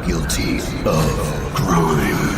guilty of crime.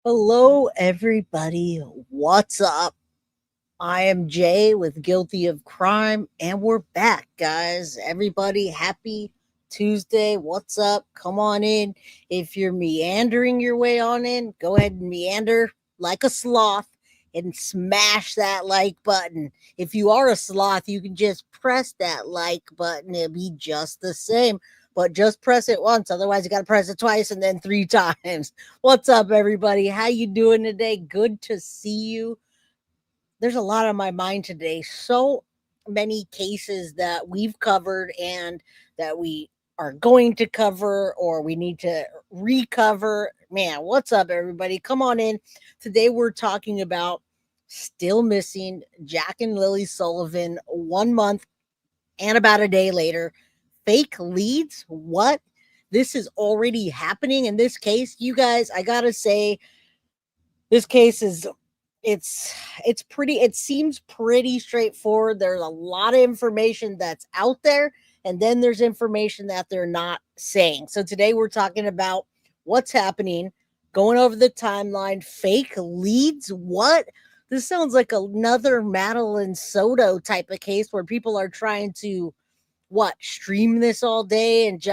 Hello, everybody. What's up? I am Jay with Guilty of Crime, and we're back, guys. Everybody, happy Tuesday. What's up? Come on in. If you're meandering your way on in, go ahead and meander like a sloth and smash that like button. If you are a sloth, you can just press that like button. It'll be just the same. But just press it once. Otherwise, you got to press it twice and then 3 times. What's up, everybody? How you doing today? Good to see you. There's a lot on my mind today. So many cases that we've covered and that we are going to cover or we need to recover. Man, what's up, everybody? Come on in. Today, we're talking about still missing Jack and Lilly Sullivan 1 month and about a day later. Fake leads? What? This is already happening in this case. You guys, I gotta say, this case is it seems pretty straightforward. There's a lot of information that's out there, and then there's information that they're not saying. So today we're talking about what's happening, going over the timeline. Fake leads? What? This sounds like another Madeline Soto type of case where people are trying to stream this all day and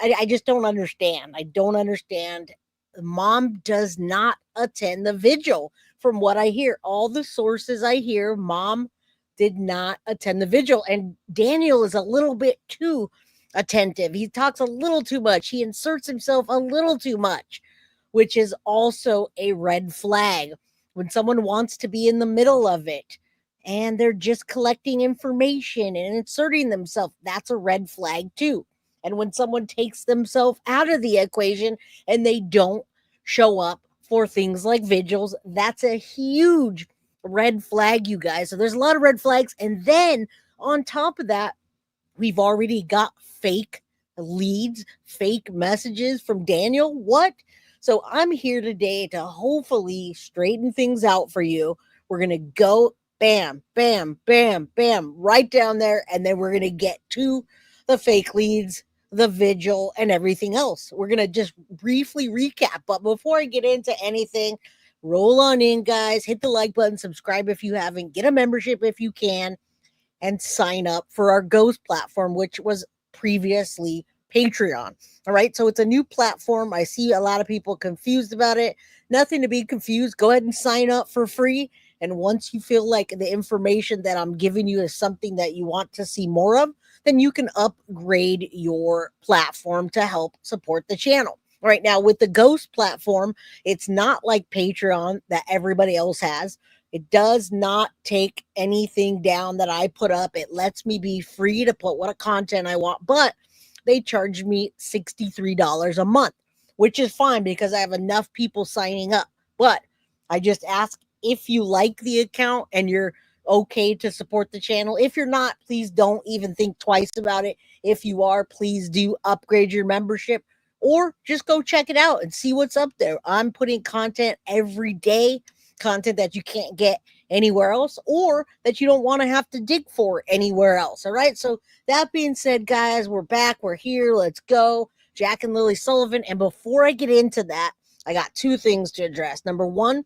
I just don't understand. I don't understand. Mom does not attend the vigil. From what I hear, all the sources I hear, mom did not attend the vigil. And Daniel is a little bit too attentive. He talks a little too much. He inserts himself a little too much, which is also a red flag. When someone wants to be in the middle of it and they're just collecting information and inserting themselves, that's a red flag too. And when someone takes themselves out of the equation and they don't show up for things like vigils, that's a huge red flag, you guys. So there's a lot of red flags. And then on top of that, we've already got fake leads, fake messages from Daniel. What? So I'm here today to hopefully straighten things out for you. We're going to go bam, bam, bam, bam, right down there. And then we're going to get to the fake leads, the vigil, and everything else. We're going to just briefly recap. But before I get into anything, roll on in, guys. Hit the like button, subscribe if you haven't, get a membership if you can, and sign up for our Ghost platform, which was previously Patreon. All right. So it's a new platform. I see a lot of people confused about it. Nothing to be confused. Go ahead and sign up for free. And once you feel like the information that I'm giving you is something that you want to see more of, then you can upgrade your platform to help support the channel. Right now, with the Ghost platform, it's not like Patreon that everybody else has. It does not take anything down that I put up. It lets me be free to put what content I want, but they charge me $63 a month, which is fine because I have enough people signing up. But I just ask if you like the account and you're okay to support the channel. If you're not, please don't even think twice about it. If you are, please do upgrade your membership or just go check it out and see what's up there. I'm putting content every day, content that you can't get anywhere else or that you don't want to have to dig for anywhere else. All right. So that being said, guys, we're back. We're here. Let's go. Jack and Lilly Sullivan. And before I get into that, I got two things to address. Number one,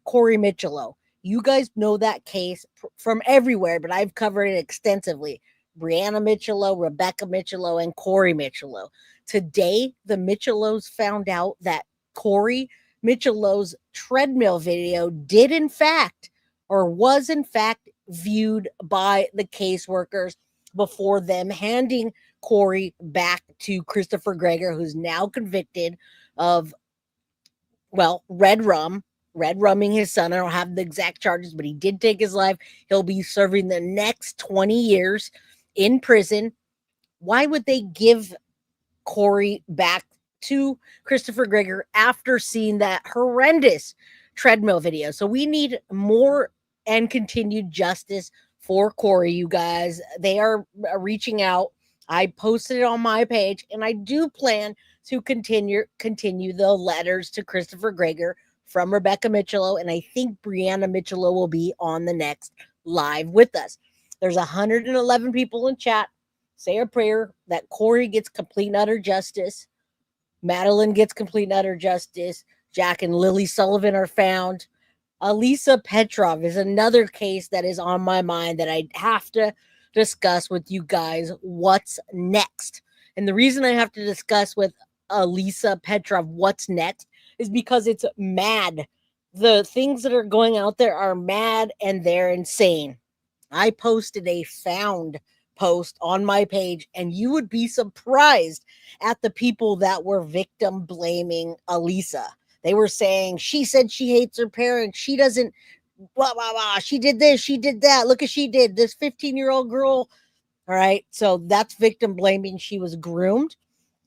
Corey Michello. You guys know that case from everywhere, but I've covered it extensively. Brianna Michello, Rebecca Michello, and Corey Michello. Today, the Michellos found out that Corey Michello's treadmill video did in fact, or was in fact, viewed by the caseworkers before them handing Corey back to Christopher Greger, who's now convicted of, well, red rumming his son. I don't have the exact charges, but he did take his life. He'll be serving the next 20 years in prison. Why would they give Corey back to Christopher Greger after seeing that horrendous treadmill video? So we need more and continued justice for Corey, you guys. They are reaching out. I posted it on my page, and I do plan to continue the letters to Christopher Greger from Rebecca Michello, and I think Brianna Michello will be on the next live with us. There's 111 people in chat. Say a prayer that Corey gets complete and utter justice. Madeline gets complete and utter justice. Jack and Lily Sullivan are found. Elisa Petrov is another case that is on my mind that I have to discuss with you guys. What's next? And the reason I have to discuss with Elisa Petrov what's next is because it's mad. The things that are going out there are mad and they're insane. I posted a found post on my page, and you would be surprised at the people that were victim blaming Elisa. They were saying she said she hates her parents. She doesn't, blah, blah, blah. She did this. She did that. Look what she did. This 15-year-old girl. All right. So that's victim blaming. She was groomed.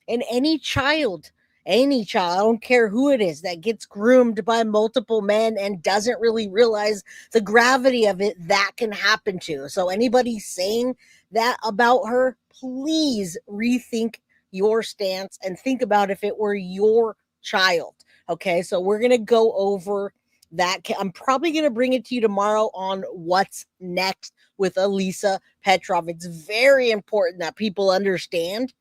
And any child, I don't care who it is, that gets groomed by multiple men and doesn't really realize the gravity of it, that can happen to. So anybody saying that about her, please rethink your stance and think about if it were your child. Okay, so we're going to go over that. I'm probably going to bring it to you tomorrow on what's next with Elisa Petrov. It's very important that people understand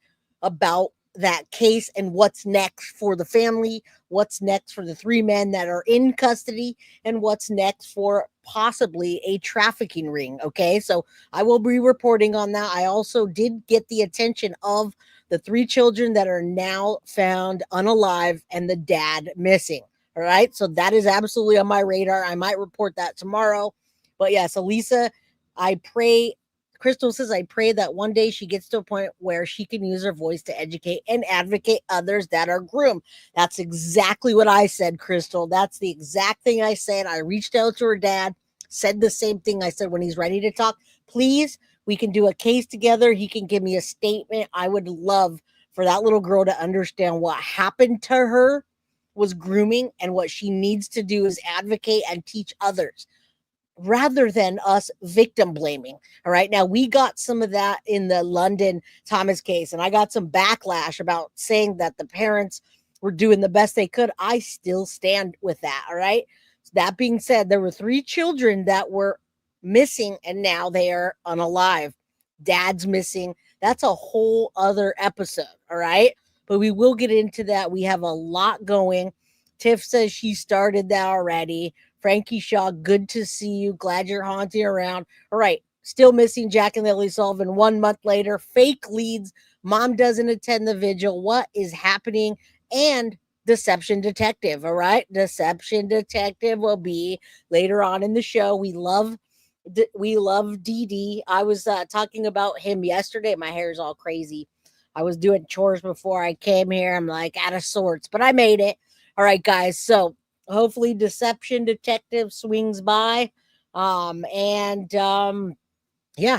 about that case and what's next for the family, what's next for the three men that are in custody, and what's next for possibly a trafficking ring. Okay, so I will be reporting on that. I also did get the attention of the three children that are now found unalive and the dad missing. All right, so that is absolutely on my radar. I might report that tomorrow. But yes, Elisa, I pray, Crystal says, I pray that one day she gets to a point where she can use her voice to educate and advocate others that are groomed. That's exactly what I said, Crystal. That's the exact thing I said. I reached out to her dad, said the same thing. I said, when he's ready to talk, please, we can do a case together. He can give me a statement. I would love for that little girl to understand what happened to her was grooming, and what she needs to do is advocate and teach others, rather than us victim blaming. All right. Now, we got some of that in the London Thomas case, and I got some backlash about saying that the parents were doing the best they could. I still stand with that. All right. That being said, there were three children that were missing, and now they are unalive. Dad's missing. That's a whole other episode. All right. But we will get into that. We have a lot going. Tiff says she started that already. Frankie Shaw, good to see you. Glad you're haunting around. All right. Still missing Jack and Lily Sullivan 1 month later. Fake leads. Mom doesn't attend the vigil. What is happening? And Deception Detective. All right. Deception Detective will be later on in the show. We love DD. I was talking about him yesterday. My hair is all crazy. I was doing chores before I came here. I'm like out of sorts, but I made it. All right, guys. So hopefully Deception Detective swings by. Yeah,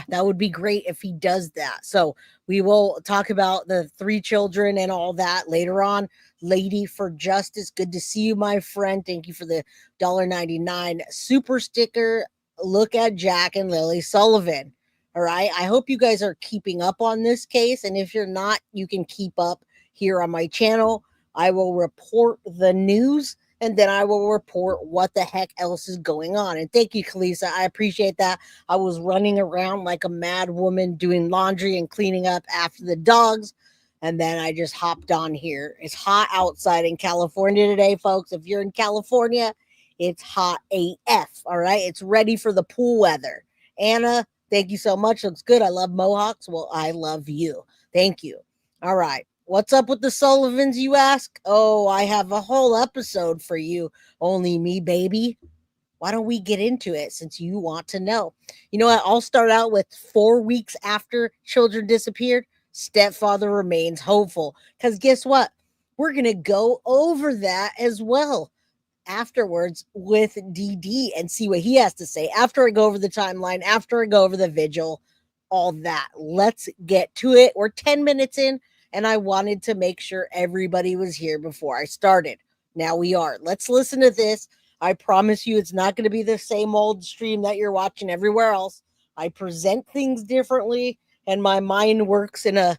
that would be great if he does that. So we will talk about the three children and all that later on. Lady for Justice, good to see you, my friend. Thank you for the $1.99 super sticker. Look at Jack and Lily Sullivan. All right. I hope you guys are keeping up on this case. And if you're not, you can keep up here on my channel. I will report the news, and then I will report what the heck else is going on. And thank you, Kalisa. I appreciate that. I was running around like a mad woman doing laundry and cleaning up after the dogs. and then I just hopped on here. It's hot outside in California today, folks. If you're in California, it's hot AF. All right. It's ready for the pool weather. Anna, thank you so much. Looks good. I love Mohawks. Well, I love you. Thank you. All right. What's up with the Sullivans, you ask? Oh, I have a whole episode for you. Only me, baby. Why don't we get into it since you want to know? You know what? I'll start out with 4 weeks after children disappeared. Stepfather remains hopeful. Because guess what? We're going to go over that as well afterwards with DD and see what he has to say after I go over the timeline, after I go over the vigil, all that. Let's get to it. We're 10 minutes in, and I wanted to make sure everybody was here before I started. Now we are. Let's listen to this. I promise you it's not going to be the same old stream that you're watching everywhere else. I present things differently, and my mind works in a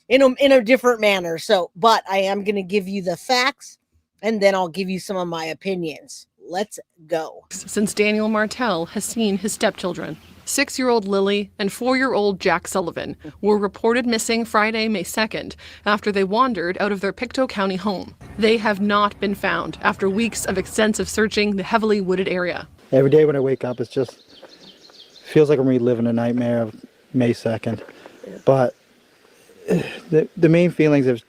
different manner. So, but I am going to give you the facts, and then I'll give you some of my opinions. Let's go. Since Daniel Martell has seen his stepchildren. 6-year-old Lilly and 4-year-old Jack Sullivan were reported missing Friday, May 2nd, after they wandered out of their Pictou County home. They have not been found after weeks of extensive searching the heavily wooded area. Every day when I wake up, it just feels like I'm reliving a nightmare of May 2nd. But the main feelings of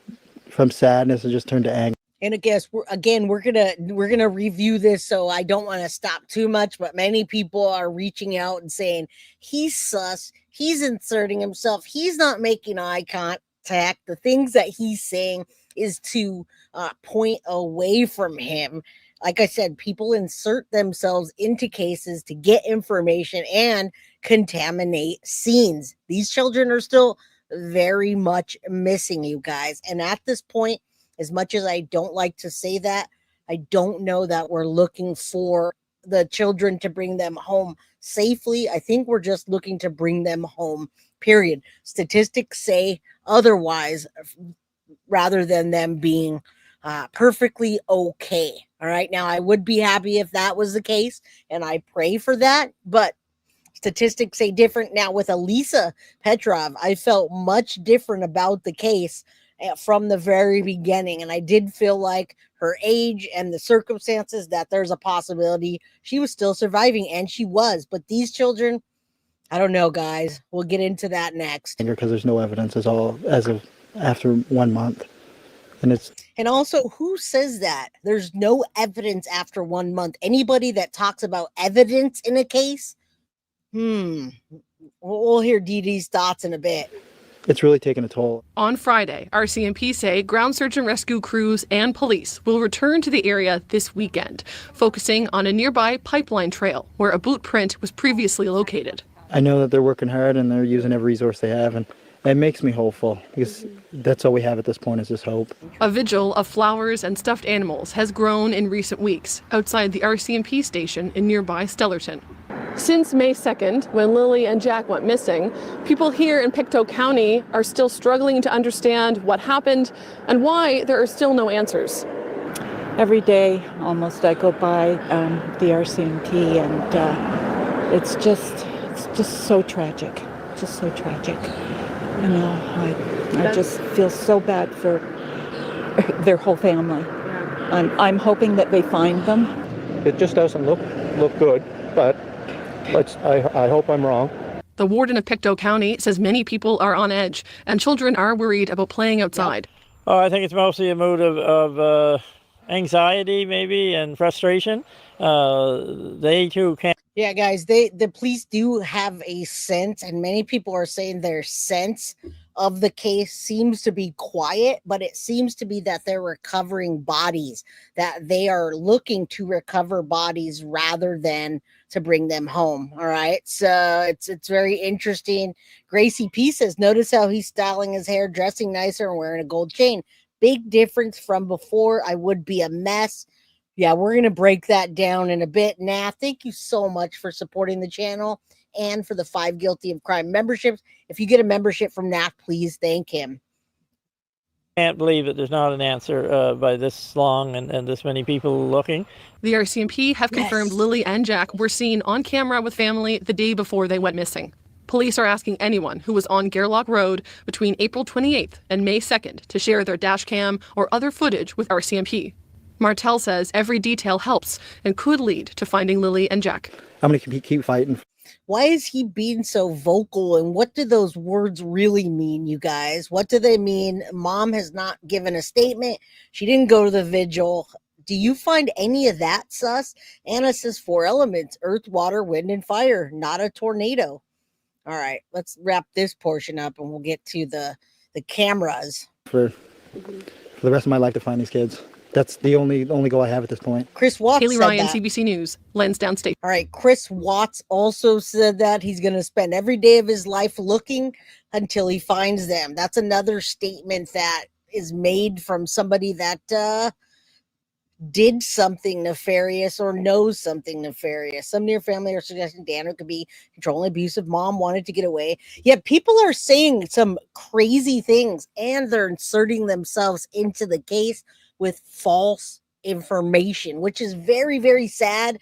from sadness have just turned to anger. And I guess we're gonna review this, so I don't want to stop too much. But many people are reaching out and saying he's sus, he's inserting himself, he's not making eye contact. The things that he's saying is to point away from him. Like I said, people insert themselves into cases to get information and contaminate scenes. These children are still very much missing, you guys. And at this point, as much as I don't like to say that, I don't know that we're looking for the children to bring them home safely. I think we're just looking to bring them home, period. Statistics say otherwise, rather than them being perfectly okay. All right. Now, I would be happy if that was the case, and I pray for that, but statistics say different. Now, with Elisa Petrov, I felt much different about the case from the very beginning, and I did feel like her age and the circumstances that there's a possibility she was still surviving, and she was. But these children, I don't know, guys. We'll get into that next. Because there's no evidence as of after 1 month. And also, who says that there's no evidence after 1 month? Anybody that talks about evidence in a case? We'll hear DD's thoughts in a bit. It's really taken a toll. On Friday, RCMP say ground search and rescue crews and police will return to the area this weekend, focusing on a nearby pipeline trail where a boot print was previously located. I know that they're working hard and they're using every resource they have, and it makes me hopeful because that's all we have at this point is just hope. A vigil of flowers and stuffed animals has grown in recent weeks outside the RCMP station in nearby Stellarton. Since May 2nd, when Lilly and Jack went missing, people here in Pictou County are still struggling to understand what happened and why there are still no answers. Every day, almost, I go by the RCMP, and it's just so tragic, just so tragic. You know, I just feel so bad for their whole family. I'm hoping that they find them. It just doesn't look good, but I hope I'm wrong. The warden of Pictou County says many people are on edge and children are worried about playing outside. Oh, I think it's mostly a mood of anxiety, maybe, and frustration. They too can't. Yeah, guys, the police do have a sense, and many people are saying their sense of the case seems to be quiet, but it seems to be that they're recovering bodies, that they are looking to recover bodies rather than to bring them home. All right. So it's very interesting. Gracie P says, notice how he's styling his hair, dressing nicer, and wearing a gold chain. Big difference from before. I would be a mess. Yeah, we're going to break that down in a bit. Nah, thank you so much for supporting the channel and for the 5 Guilty of Crime memberships. If you get a membership from Nat, please thank him. Can't believe that there's not an answer by this long and this many people looking. The RCMP have confirmed Lilly and Jack were seen on camera with family the day before they went missing. Police are asking anyone who was on Gairloch Road between April 28th and May 2nd to share their dash cam or other footage with RCMP. Martel says every detail helps and could lead to finding Lilly and Jack. I'm going to keep fighting. Why is he being so vocal, and what do those words really mean, you guys? What do they mean? Mom has not given a statement. She didn't go to the vigil. Do you find any of that sus? Anna says 4 elements: earth, water, wind, and fire, not a tornado. All right, let's wrap this portion up and we'll get to the cameras. For the rest of my life to find these kids. That's the only goal I have at this point. Chris Watts Haley said Ryan, that. CBC News, Lansdowne State. All right, Chris Watts also said that he's going to spend every day of his life looking until he finds them. That's another statement that is made from somebody that did something nefarious or knows something nefarious. Some near family are suggesting Daniel could be controlling, abusive. Mom wanted to get away. Yet people are saying some crazy things, and they're inserting themselves into the case with false information, which is very, very sad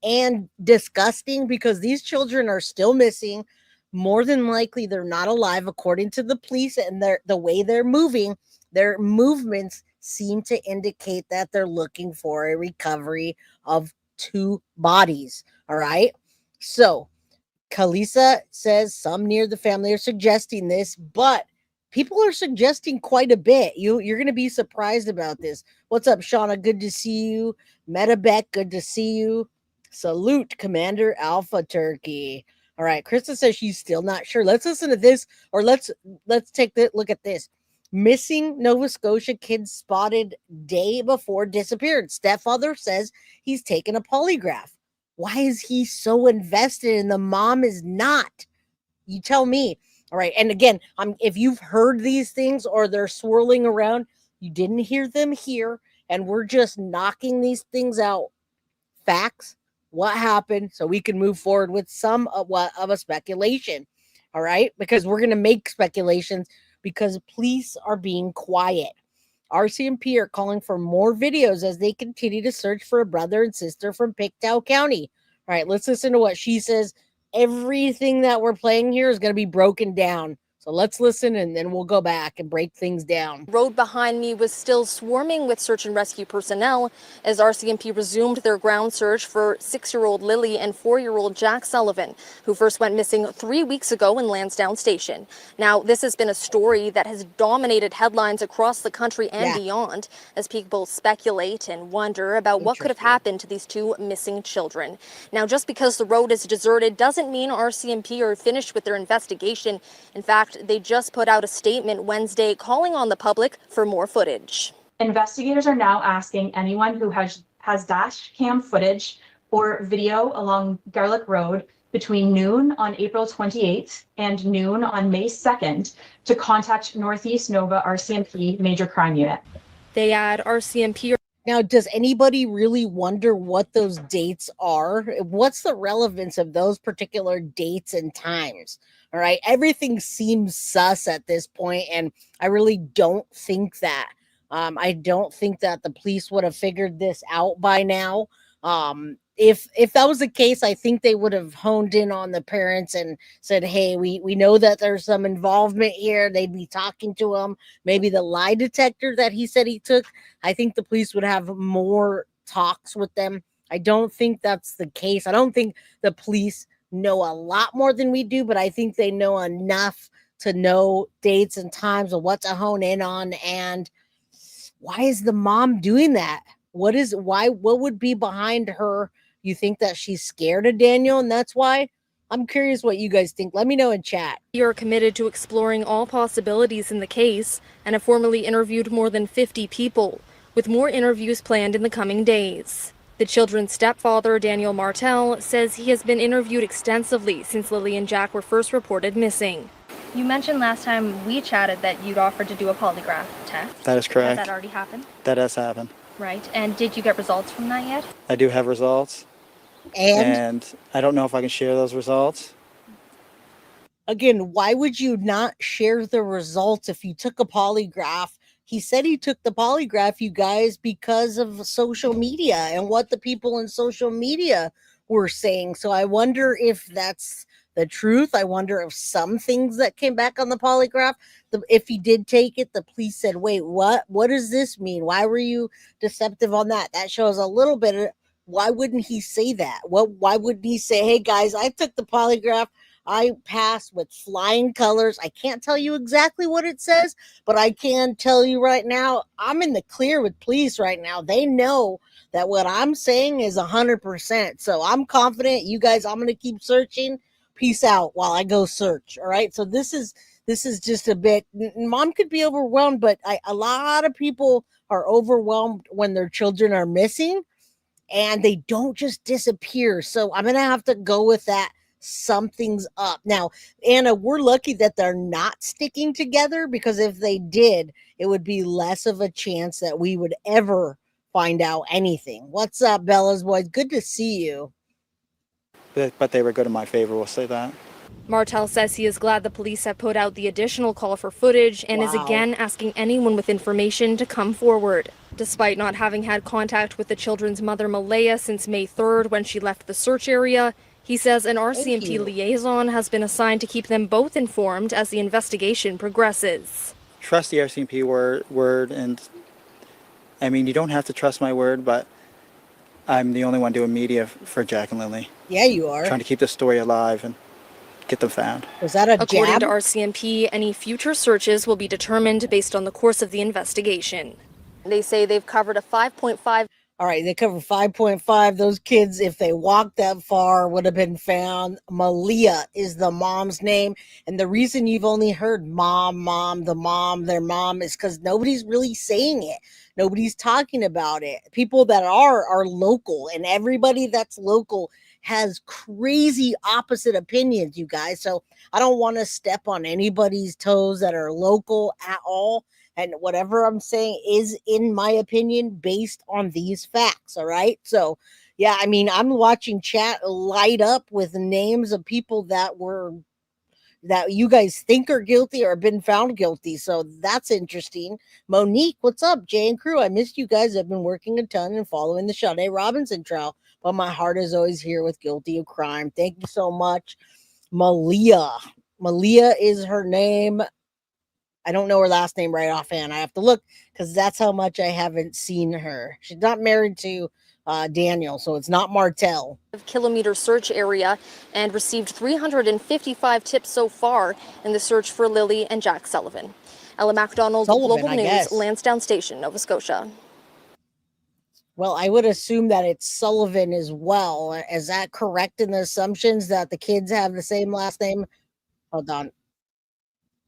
and disgusting, because these children are still missing. More than likely, they're not alive, according to the police, and the way they're moving, their movements seem to indicate that they're looking for a recovery of 2 bodies. All right. So Kalisa says some near the family are suggesting this, but people are suggesting quite a bit. You're going to be surprised about this. What's up, Shauna? Good to see you. Metabek, good to see you. Salute, Commander Alpha Turkey. All right, Krista says she's still not sure. Let's listen to this, or let's take a look at this. Missing Nova Scotia kids spotted day before disappeared. Stepfather says he's taken a polygraph. Why is he so invested and the mom is not? You tell me. All right. And again, if you've heard these things or they're swirling around, you didn't hear them here. And we're just knocking these things out. Facts, what happened, so we can move forward with some of a speculation. All right. Because we're going to make speculations, because police are being quiet. RCMP are calling for more videos as they continue to search for a brother and sister from Pictou County. All right, let's listen to what she says. Everything that we're playing here is going to be broken down. So let's listen, and then we'll go back and break things down. Road behind me was still swarming with search and rescue personnel as RCMP resumed their ground search for 6-year-old Lilly and 4-year-old Jack Sullivan, who first went missing 3 weeks ago in Lansdowne Station. Now, this has been a story that has dominated headlines across the country and beyond, as people speculate and wonder about what could have happened to these 2 missing children. Now, just because the road is deserted doesn't mean RCMP are finished with their investigation. In fact, they just put out a statement Wednesday calling on the public for more footage. Investigators are now asking anyone who has dash cam footage or video along Gairloch Road between noon on April 28th and noon on May 2nd to contact Northeast Nova RCMP Major Crime Unit. They add RCMP. Now, does anybody really wonder what those dates are? What's the relevance of those particular dates and times? All right. Everything seems sus at this point, and I really don't think that. I don't think that the police would have figured this out by now. If that was the case, I think they would have honed in on the parents and said, hey, we know that there's some involvement here. They'd be talking to him. Maybe the lie detector that he said he took, I think the police would have more talks with them. I don't think that's the case. I don't think the police know a lot more than we do, but I think they know enough to know dates and times of what to hone in on. And why is the mom doing that? What would be behind her? You think that she's scared of Daniel and that's why? I'm curious what you guys think. Let me know in chat. You're committed to exploring all possibilities in the case and have formally interviewed more than 50 people, with more interviews planned in the coming days. The children's stepfather, Daniel Martel, says he has been interviewed extensively since Lilly and Jack were first reported missing. You mentioned last time we chatted that you'd offered to do a polygraph test. That is correct. Has that already happened? That has happened. Right. And did you get results from that yet? I do have results. And I don't know if I can share those results. Again, why would you not share the results if you took a polygraph? He said he took the polygraph, you guys, because of social media and what the people in social media were saying. So I wonder if that's the truth. I wonder if some things that came back on the polygraph, if he did take it, the police said, wait, what does this mean? Why were you deceptive on that? That shows a little bit of, why wouldn't he say that? Why wouldn't he say, hey guys, I took the polygraph, I passed with flying colors. I can't tell you exactly what it says, but I can tell you right now, I'm in the clear with police right now. They know that what I'm saying is 100%. So I'm confident. You guys, I'm going to keep searching. Peace out while I go search. All right. So this is just a bit, mom could be overwhelmed, but a lot of people are overwhelmed when their children are missing and they don't just disappear. So I'm going to have to go with that. Something's up. Now, Anna, we're lucky that they're not sticking together, because if they did, it would be less of a chance that we would ever find out anything. What's up, Bella's boys? Good to see you. But they were good in my favor, we'll say that. Martel says he is glad the police have put out the additional call for footage and is again asking anyone with information to come forward. Despite not having had contact with the children's mother, Malaya, since May 3rd when she left the search area, he says an RCMP liaison has been assigned to keep them both informed as the investigation progresses. Trust the RCMP word, and I mean, you don't have to trust my word, but I'm the only one doing media for Jack and Lily. Yeah, you are. Trying to keep the story alive and get them found. Was that a According jab? to RCMP, any future searches will be determined based on the course of the investigation. They say they've covered a 5.5. All right, they covered 5.5. Those kids, if they walked that far, would have been found. Malia is the mom's name. And the reason you've only heard mom, their mom, is because nobody's really saying it. Nobody's talking about it. People that are local, and everybody that's local has crazy opposite opinions, you guys. So I don't want to step on anybody's toes that are local at all. And whatever I'm saying is, in my opinion, based on these facts. All right. So, yeah, I mean, I'm watching chat light up with names of people that you guys think are guilty or been found guilty. So that's interesting. Monique, what's up? Jay and crew, I missed you guys. I've been working a ton and following the Sade Robinson trial, but my heart is always here with Guilty of Crime. Thank you so much. Malia is her name. I don't know her last name right offhand. I have to look, because that's how much I haven't seen her. She's not married to Daniel, so it's not Martel. Kilometer search area and received 355 tips so far in the search for Lilly and Jack Sullivan. Ella MacDonald, Global News, Lansdowne Station, Nova Scotia. Well, I would assume that it's Sullivan as well. Is that correct in the assumptions that the kids have the same last name? Hold on.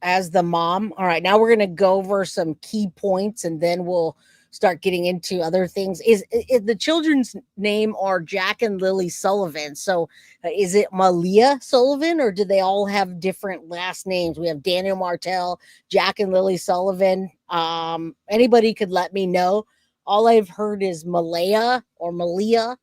As the mom. All right, now we're going to go over some key points and then we'll start getting into other things. Is the children's name are Jack and Lily Sullivan? So is it Malia Sullivan, or do they all have different last names? We have Daniel Martel, Jack and Lily Sullivan. Anybody could let me know. All I've heard is Malaya or Malia,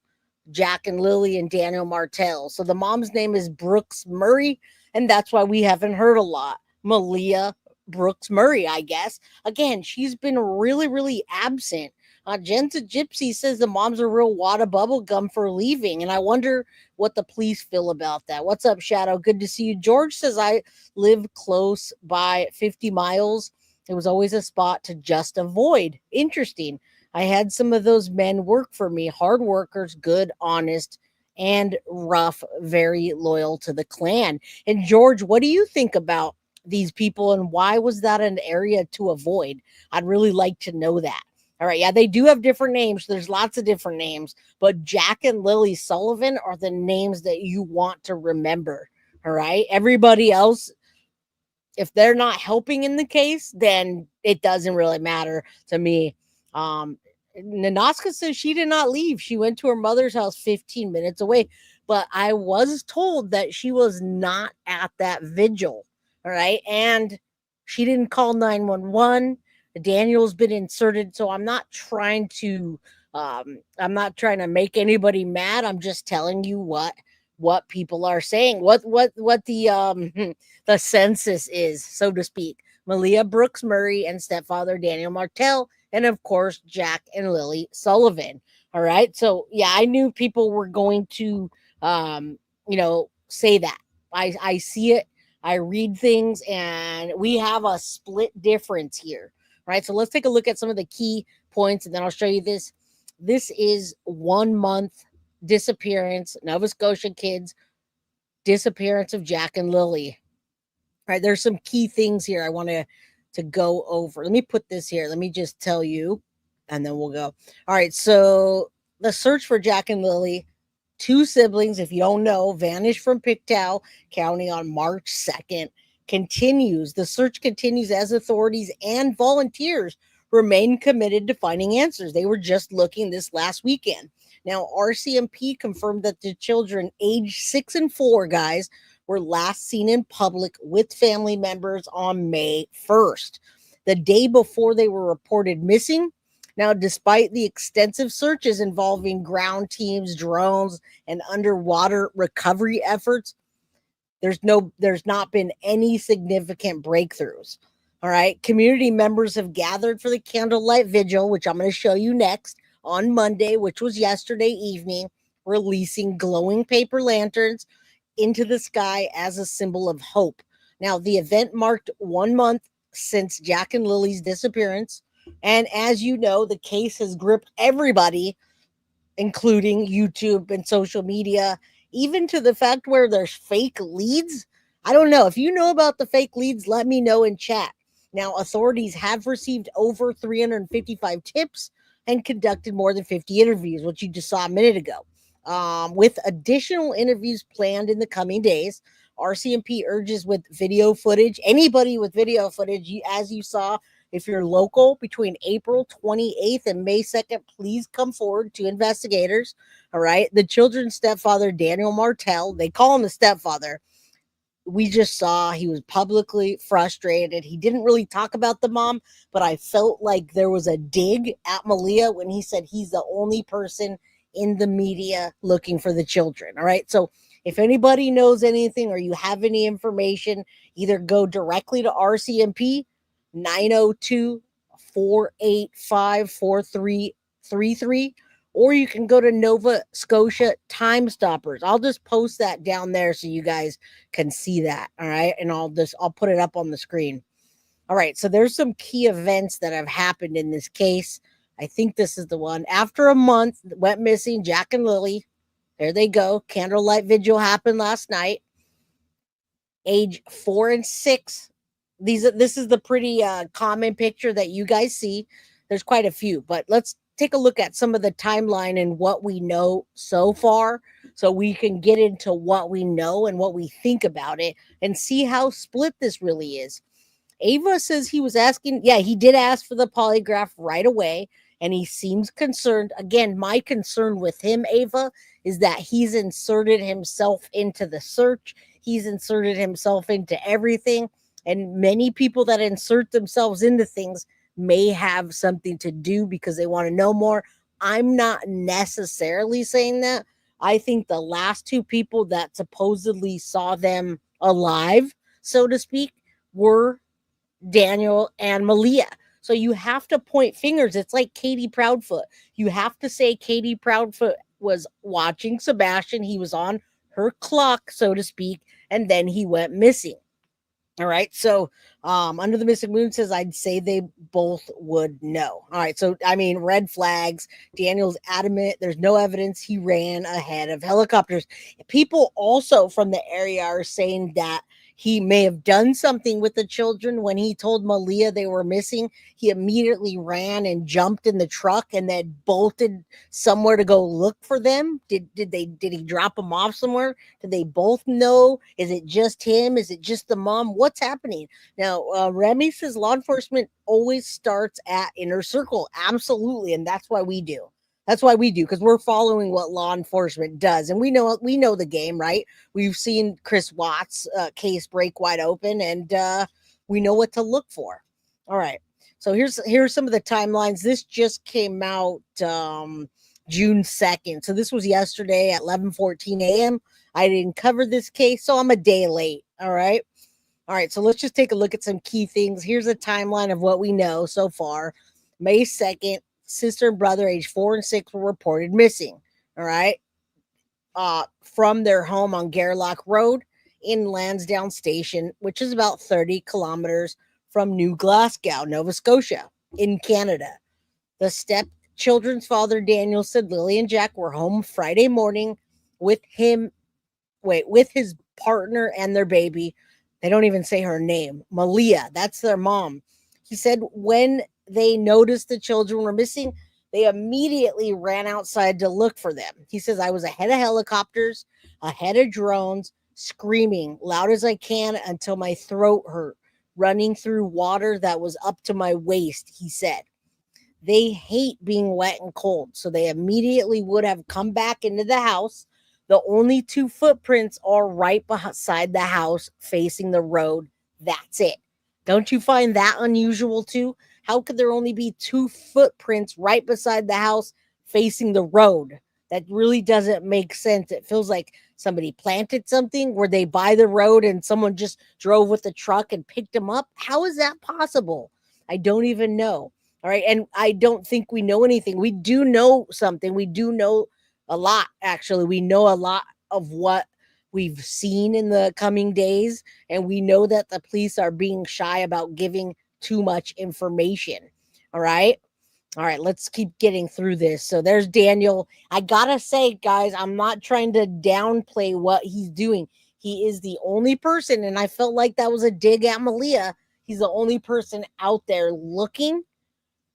Jack and Lily, and Daniel Martel. So the mom's name is Brooks Murray, and that's why we haven't heard a lot. Malia Brooks Murray, I guess. Again, she's been really, really absent. Jensa Gypsy says the mom's a real wad of bubble gum for leaving, and I wonder what the police feel about that. What's up, Shadow? Good to see you. George says, I live close by 50 miles. It was always a spot to just avoid. Interesting. I had some of those men work for me. Hard workers, good, honest, and rough, very loyal to the clan. And George, what do you think about these people, and why was that an area to avoid? I'd really like to know that. All right, yeah, they do have different names. There's lots of different names, but Jack and Lily Sullivan are the names that you want to remember. All right, everybody else, if they're not helping in the case, then it doesn't really matter to me. Nanaska says she did not leave. She went to her mother's house 15 minutes away, but I was told that she was not at that vigil. All right. And she didn't call 911. Daniel's been inserted. So I'm not trying to make anybody mad. I'm just telling you what people are saying, what the the census is, so to speak. Malia Brooks Murray and stepfather Daniel Martel, and of course Jack and Lily Sullivan. All right. So yeah, I knew people were going to say that. I see it. I read things, and we have a split difference here, right? So let's take a look at some of the key points, and then I'll show you this. This is 1 month disappearance, Nova Scotia kids, disappearance of Jack and Lily. Right, there's some key things here I want to go over. Let me put this here. Let me just tell you, and then we'll go. All right, so the search for Jack and Lily, 2 siblings, if you don't know, vanished from Pictou County on March 2nd, continues. The search continues as authorities and volunteers remain committed to finding answers. They were just looking this last weekend. Now, RCMP confirmed that the children aged 6 and 4, guys, were last seen in public with family members on May 1st, the day before they were reported missing. Now, despite the extensive searches involving ground teams, drones, and underwater recovery efforts, there's not been any significant breakthroughs. All right. Community members have gathered for the candlelight vigil, which I'm going to show you next, on Monday, which was yesterday evening, releasing glowing paper lanterns into the sky as a symbol of hope. Now, the event marked 1 month since Jack and Lily's disappearance. And as you know, the case has gripped everybody, including YouTube and social media, even to the fact where there's fake leads. I don't know. If you know about the fake leads, let me know in chat. Now, authorities have received over 355 tips and conducted more than 50 interviews, which you just saw a minute ago. With additional interviews planned in the coming days, RCMP urges with video footage, anybody with video footage, as you saw, if you're local between April 28th and May 2nd, please come forward to investigators. All right. The children's stepfather, Daniel Martell, they call him the stepfather. We just saw he was publicly frustrated. He didn't really talk about the mom, but I felt like there was a dig at Malia when he said he's the only person in the media looking for the children. All right. So if anybody knows anything or you have any information, either go directly to RCMP 902-485-4333, or you can go to Nova Scotia Time Stoppers. I'll just post that down there so you guys can see that. All right. And I'll put it up on the screen. All right. So there's some key events that have happened in this case. I think this is the one. After a month, went missing, Jack and Lily. There they go. Candlelight vigil happened last night. Age 4 and 6. This is the pretty common picture that you guys see. There's quite a few, but let's take a look at some of the timeline and what we know so far, so we can get into what we know and what we think about it and see how split this really is. Ava says he was asking. Yeah, he did ask for the polygraph right away, and he seems concerned. Again, my concern with him, Ava, is that he's inserted himself into the search. He's inserted himself into everything. And many people that insert themselves into things may have something to do because they want to know more. I'm not necessarily saying that. I think the last 2 people that supposedly saw them alive, so to speak, were Daniel and Malia. So you have to point fingers. It's like Katie Proudfoot. You have to say Katie Proudfoot was watching Sebastian. He was on her clock, so to speak, and then he went missing. All right. So Under the Mystic Moon says, I'd say they both would know. All right. So, I mean, red flags. Daniel's adamant. There's no evidence he ran ahead of helicopters. People also from the area are saying that he may have done something with the children. When he told Malia they were missing, he immediately ran and jumped in the truck and then bolted somewhere to go look for them. Did he drop them off somewhere? Did they both know? Is it just him? Is it just the mom? What's happening? Now, Remy says law enforcement always starts at inner circle. Absolutely. And that's why we do. That's why we do, because we're following what law enforcement does. And we know the game, right? We've seen Chris Watts' case break wide open, and we know what to look for. All right. So here's some of the timelines. This just came out June 2nd. So this was yesterday at 11:14 a.m. I didn't cover this case, so I'm a day late. All right. All right. So let's just take a look at some key things. Here's a timeline of what we know so far. May 2nd. Sister and brother aged 4 and 6 were reported missing. All right. From their home on Garlock Road. in Lansdowne Station, which is about 30 kilometers from New Glasgow, Nova Scotia, in Canada. The stepchildren's father, Daniel, said Lilly and Jack were home Friday morning with his partner and their baby. They don't even say her name. Malia, that's their mom. He said when they noticed the children were missing, they immediately ran outside to look for them. He says, I was ahead of helicopters, ahead of drones, screaming loud as I can until my throat hurt, running through water that was up to my waist, he said. They hate being wet and cold, so they immediately would have come back into the house. The only 2 footprints are right beside the house facing the road. That's it. Don't you find that unusual too? How could there only be 2 footprints right beside the house facing the road? That really doesn't make sense. It feels like somebody planted something where they by the road and someone just drove with the truck and picked them up. How is that possible? I don't even know. All right. And I don't think we know anything. We do know something. We do know a lot, actually. We know a lot of what we've seen in the coming days. And we know that the police are being shy about giving too much information. All right. All right. Let's keep getting through this. So there's Daniel. I got to say, guys, I'm not trying to downplay what he's doing. He is the only person. And I felt like that was a dig at Malia. He's the only person out there looking,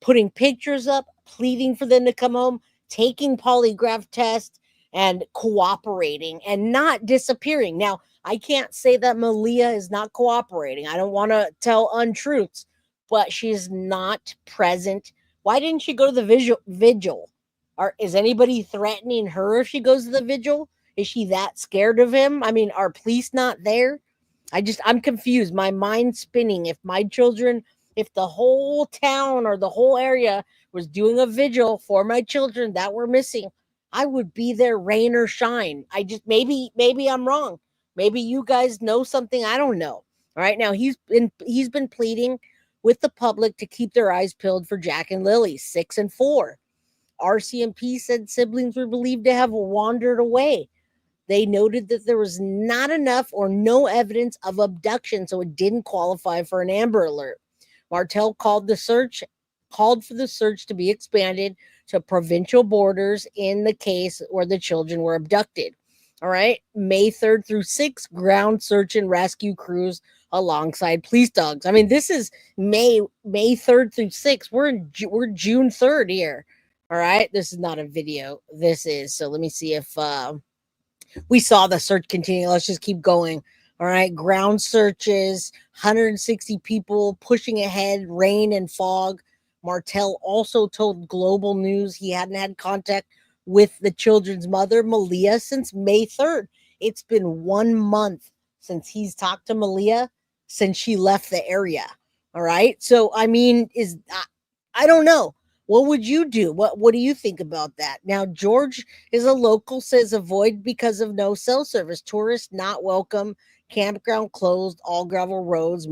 putting pictures up, pleading for them to come home, taking polygraph tests, and cooperating and not disappearing. Now, I can't say that Malia is not cooperating. I don't want to tell untruths, but she's not present. Why didn't she go to the vigil? Or is anybody threatening her if she goes to the vigil? Is she that scared of him? I mean, are police not there? I'm confused. My mind's spinning. If the whole town or the whole area was doing a vigil for my children that were missing, I would be there rain or shine. Maybe I'm wrong. Maybe you guys know something I don't know. All right. Now he's been pleading with the public to keep their eyes peeled for Jack and Lily, 6 and 4. RCMP said siblings were believed to have wandered away. They noted that there was not enough or no evidence of abduction, so it didn't qualify for an Amber Alert. Martel called for the search to be expanded to provincial borders in the case where the children were abducted. All right. May 3rd through 6th, ground search and rescue crews alongside police dogs. I mean, this is May 3rd through 6th. We're June 3rd here. All right. This is not a video. This is. So let me see if we saw the search continue. Let's just keep going. All right. Ground searches, 160 people pushing ahead, rain and fog. Martel also told Global News he hadn't had contact with the children's mother, Malia, since May 3rd. It's been 1 month since he's talked to Malia since she left the area. All right. So, I mean, I don't know. What would you do? What do you think about that? Now, George is a local, says avoid because of no cell service. Tourists not welcome. Campground closed. All gravel roads.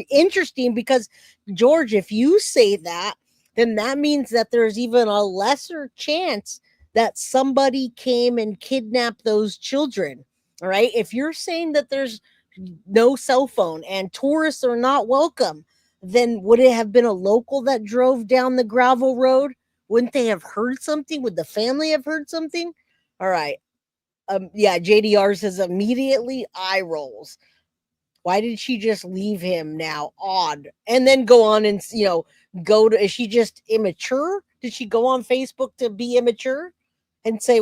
Interesting because, George, if you say that, then that means that there's even a lesser chance that somebody came and kidnapped those children. All right. If you're saying that there's no cell phone and tourists are not welcome, then would it have been a local that drove down the gravel road? Wouldn't they have heard something? Would the family have heard something? All right. Yeah, JDR says immediately eye rolls. Why did she just leave him now? Odd. And then go on and, is she just immature? Did she go on Facebook to be immature and say,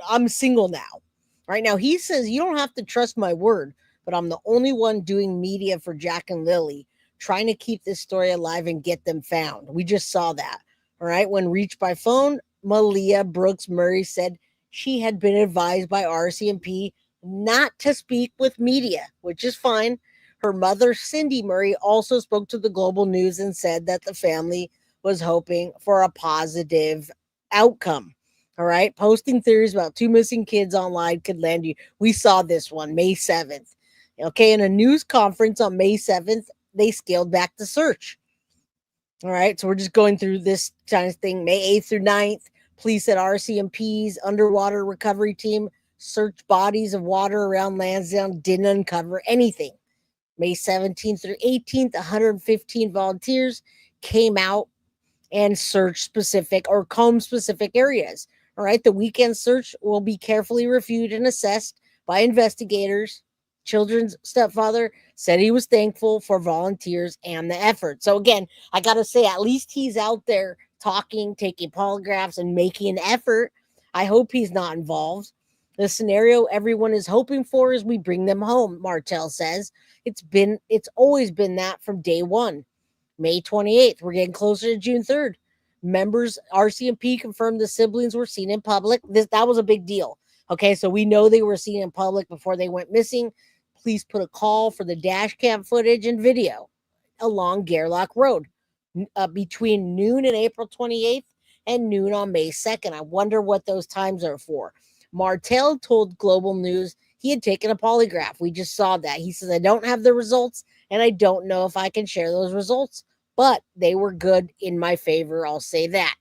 I'm single now? Right now, he says, you don't have to trust my word, but I'm the only one doing media for Jack and Lily, trying to keep this story alive and get them found. We just saw that. All right. When reached by phone, Malia Brooks Murray said she had been advised by RCMP not to speak with media, which is fine. Her mother, Cindy Murray, also spoke to the Global News and said that the family was hoping for a positive outcome. All right. Posting theories about 2 missing kids online could land you. We saw this one, May 7th. Okay. In a news conference on May 7th, they scaled back the search. All right. So we're just going through this kind of thing. May 8th through 9th, police at RCMP's underwater recovery team searched bodies of water around Lansdowne, didn't uncover anything. May 17th through 18th, 115 volunteers came out and searched specific or combed specific areas. All right, the weekend search will be carefully reviewed and assessed by investigators. Children's stepfather said he was thankful for volunteers and the effort. So again, I got to say, at least he's out there talking, taking polygraphs, and making an effort. I hope he's not involved. The scenario everyone is hoping for is we bring them home, Martell says. It's always been that from day one. May 28th, we're getting closer to June 3rd. Members, RCMP confirmed the siblings were seen in public. That was a big deal. Okay, so we know they were seen in public before they went missing. Please put a call for the dash cam footage and video along Gairloch Road between noon and April 28th and noon on May 2nd. I wonder what those times are for. Martell told Global News he had taken a polygraph. We just saw that. He says, I don't have the results, and I don't know if I can share those results, but they were good in my favor. I'll say that.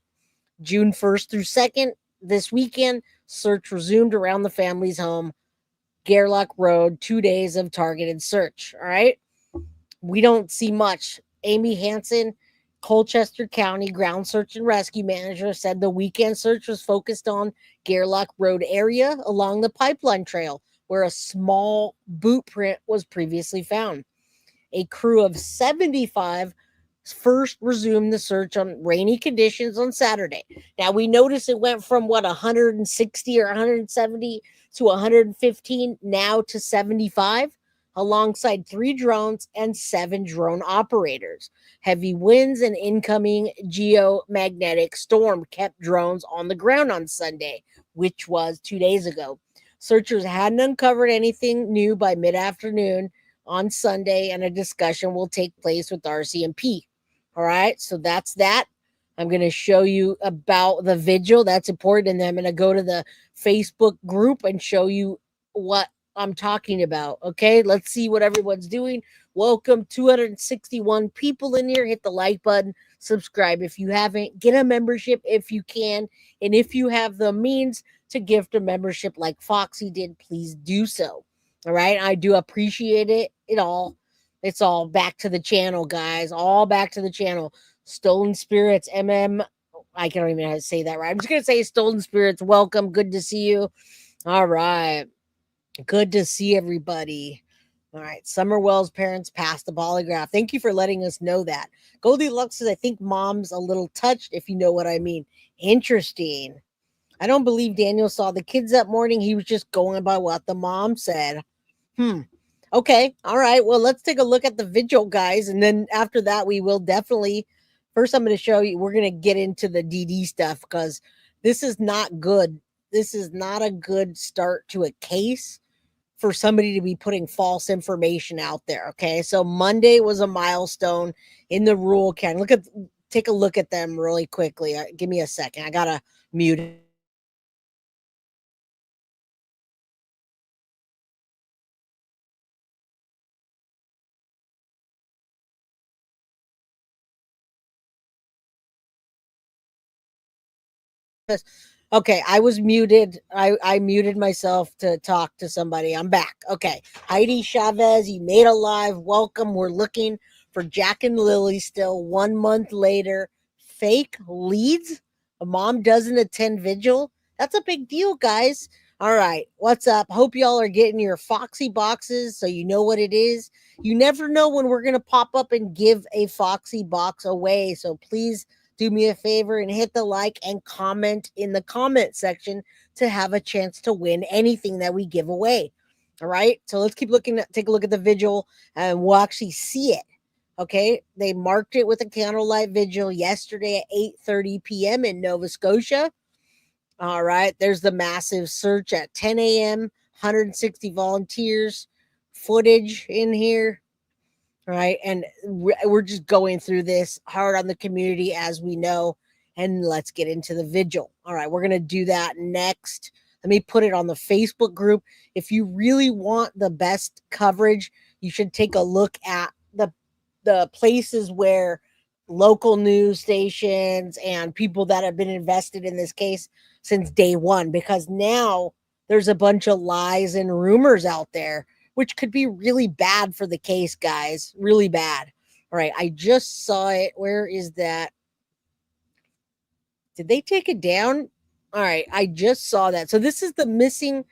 June 1st through 2nd, this weekend, search resumed around the family's home, Gairloch Road, 2 days of targeted search. All right. We don't see much. Amy Hansen, Colchester County Ground Search and Rescue Manager, said the weekend search was focused on Gairloch Road area along the pipeline trail, where a small boot print was previously found. A crew of 75 first resumed the search on rainy conditions on Saturday. Now, we notice it went from 160 or 170 to 115, now to 75, alongside 3 drones and 7 drone operators. Heavy winds and incoming geomagnetic storm kept drones on the ground on Sunday, which was 2 days ago. Searchers hadn't uncovered anything new by mid-afternoon on Sunday, and a discussion will take place with RCMP. All right, so that's that. I'm going to show you about the vigil. That's important. And then I'm going to go to the Facebook group and show you what I'm talking about. Okay, let's see what everyone's doing. Welcome, 261 people in here. Hit the like button. Subscribe if you haven't. Get a membership if you can. And if you have the means to gift a membership like Foxy did, please do so. All right, I do appreciate it. It's all back to the channel, guys. All back to the channel. Stolen Spirits, MM. I can't even know how to say that right. I'm just going to say Stolen Spirits. Welcome. Good to see you. All right. Good to see everybody. All right. Summerwell's parents passed the polygraph. Thank you for letting us know that. Goldilocks says, I think mom's a little touched, if you know what I mean. Interesting. I don't believe Daniel saw the kids that morning. He was just going by what the mom said. Okay. All right. Well, let's take a look at the vigil, guys. And then after that, we will definitely, first I'm going to show you, we're going to get into the DD stuff because this is not good. This is not a good start to a case for somebody to be putting false information out there. Okay. So Monday was a milestone in the rural county. Take a look at them really quickly. Give me a second. I got to mute it. Okay, I was muted. I muted myself to talk to somebody. I'm back. Okay. Heidi Chavez, you made a live. Welcome. We're looking for Jack and Lily still 1 month later. Fake leads? A mom doesn't attend vigil? That's a big deal, guys. All right. What's up? Hope y'all are getting your Foxy boxes so you know what it is. You never know when we're going to pop up and give a Foxy box away. So please do me a favor and hit the like and comment in the comment section to have a chance to win anything that we give away. All right. So let's keep looking. Take a look at the vigil and we'll actually see it. Okay. They marked it with a candlelight vigil yesterday at 8:30 p.m. in Nova Scotia. All right. There's the massive search at 10 a.m. 160 volunteers. Footage in here. Right. And we're just going through this hard on the community, as we know. And let's get into the vigil. All right. We're going to do that next. Let me put it on the Facebook group. If you really want the best coverage, you should take a look at the places where local news stations and people that have been invested in this case since day one, because now there's a bunch of lies and rumors out there, which could be really bad for the case, guys. Really bad. All right, I just saw it. Where is that? Did they take it down? All right, I just saw that. So this is the missing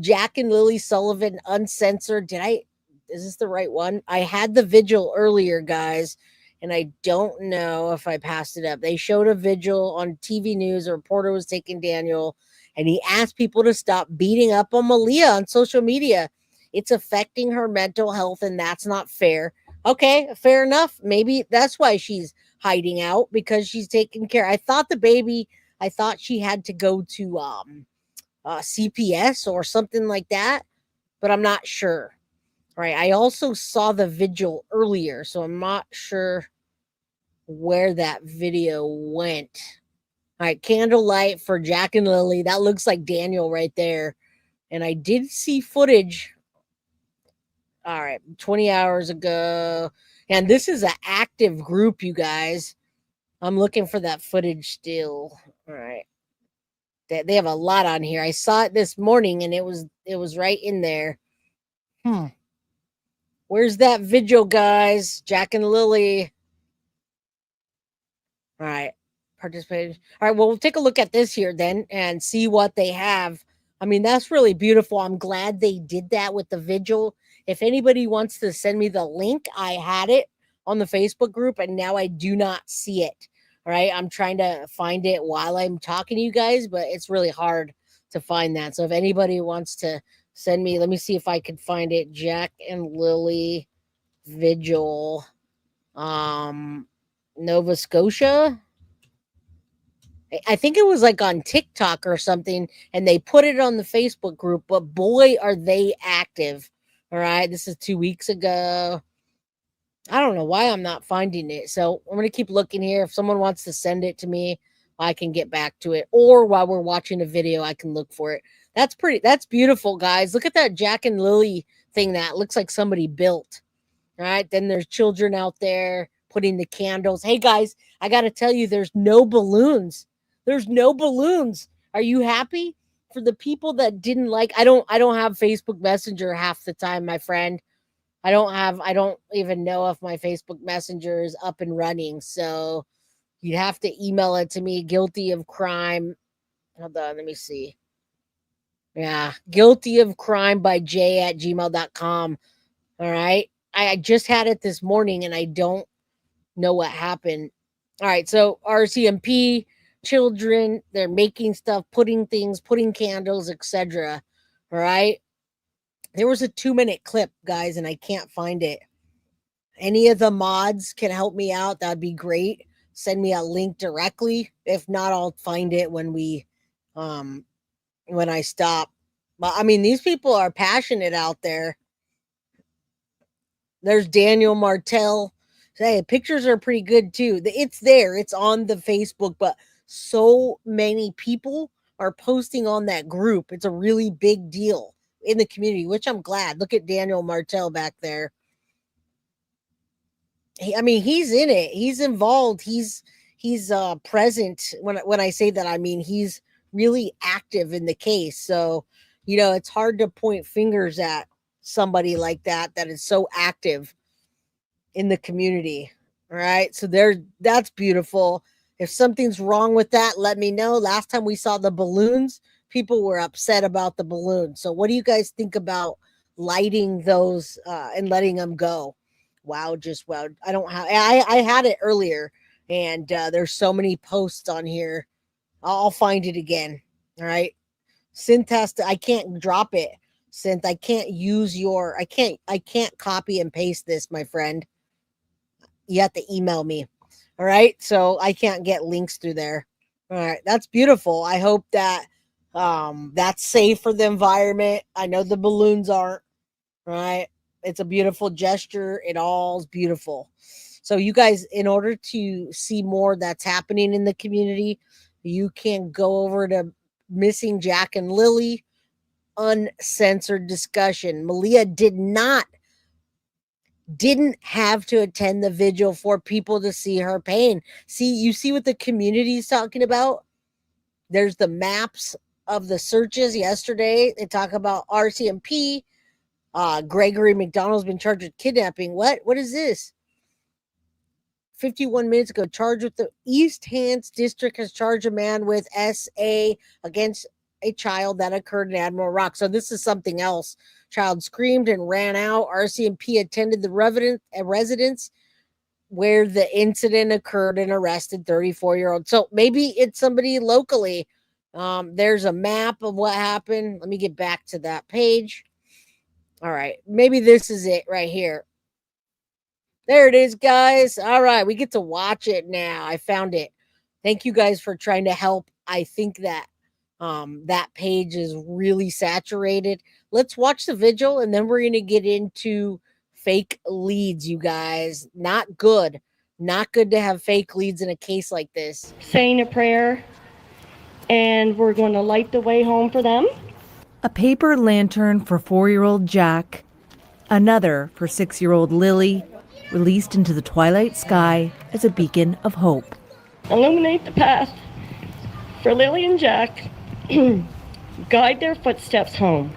Jack and Lily Sullivan uncensored. Is this the right one? I had the vigil earlier, guys, and I don't know if I passed it up. They showed a vigil on TV news. A reporter was taking Daniel, and he asked people to stop beating up on Malia on social media. It's affecting her mental health, and that's not fair. Okay, fair enough. Maybe that's why she's hiding out, because she's taking care. I thought she had to go to CPS or something like that, but I'm not sure. Right. I also saw the vigil earlier, so I'm not sure where that video went. All right, candlelight for Jack and Lily. That looks like Daniel right there. And I did see footage. All right, 20 hours ago. And this is an active group, you guys. I'm looking for that footage still. All right. They have a lot on here. I saw it this morning, and it was right in there. Where's that vigil, guys? Jack and Lily. All right. Participated. All right. Well, we'll take a look at this here then and see what they have. I mean, that's really beautiful. I'm glad they did that with the vigil. If anybody wants to send me the link, I had it on the Facebook group, and now I do not see it. All right. I'm trying to find it while I'm talking to you guys, but it's really hard to find that. So if anybody wants to send me, let me see if I can find it. Jack and Lily vigil, Nova Scotia. I think it was like on TikTok or something, and they put it on the Facebook group, but boy, are they active. All right. This is 2 weeks ago. I don't know why I'm not finding it. So I'm going to keep looking here. If someone wants to send it to me, I can get back to it. Or while we're watching a video, I can look for it. That's beautiful, guys. Look at that Jack and Lily thing that looks like somebody built. All right. Then there's children out there putting the candles. Hey, guys, I got to tell you, there's no balloons. There's no balloons. Are you happy? For the people that didn't like, I don't have Facebook Messenger half the time, my friend. I don't even know if my Facebook Messenger is up and running. So you have to email it to me, guilty of crime. Hold on, let me see. Yeah, guilty of crime by j@gmail.com. All right. I just had it this morning, and I don't know what happened. All right. So RCMP, children, they're making stuff, putting candles, etc. All right. There was a 2-minute clip, guys, and I can't find it. Any of the mods can help me out. That'd be great. Send me a link directly. If not, I'll find it when I stop. But I mean, these people are passionate out there. There's Daniel Martell. Hey, pictures are pretty good too. It's there. It's on the Facebook, but so many people are posting on that group. It's a really big deal in the community, which I'm glad. Look at Daniel Martell back there. He's in it. He's involved. He's present. When I say that, I mean he's really active in the case. So, it's hard to point fingers at somebody like that is so active in the community. All right. So that's beautiful. If something's wrong with that, let me know. Last time we saw the balloons, people were upset about the balloons. So what do you guys think about lighting those and letting them go? Wow. I had it earlier, and there's so many posts on here. I'll find it again. All right. Synth I can't drop it. Synth, I can't use I can't copy and paste this, my friend. You have to email me. All right. So I can't get links through there. All right. That's beautiful. I hope that that's safe for the environment. I know the balloons aren't. Right. It's a beautiful gesture. It all is beautiful. So you guys, in order to see more that's happening in the community, you can go over to Missing Jack and Lily uncensored discussion. Malia didn't have to attend the vigil for people to see her pain. You see what the community is talking about? There's the maps of the searches yesterday. They talk about RCMP. Gregory McDonald's been charged with kidnapping. What is this? 51 minutes ago, charged with the East Hants District has charged a man with SA against a child that occurred in Admiral Rock. So this is something else. Child screamed and ran out. RCMP attended the residence where the incident occurred and arrested 34-year-old. So maybe it's somebody locally. There's a map of what happened. Let me get back to that page. All right. Maybe this is it right here. There it is, guys. All right. We get to watch it now. I found it. Thank you guys for trying to help. I think that that page is really saturated. Let's watch the vigil, and then we're going to get into fake leads, you guys. Not good. Not good to have fake leads in a case like this. Saying a prayer, and we're going to light the way home for them. A paper lantern for 4-year-old Jack, another for 6-year-old Lily, released into the twilight sky as a beacon of hope. Illuminate the path for Lily and Jack. Guide their footsteps home.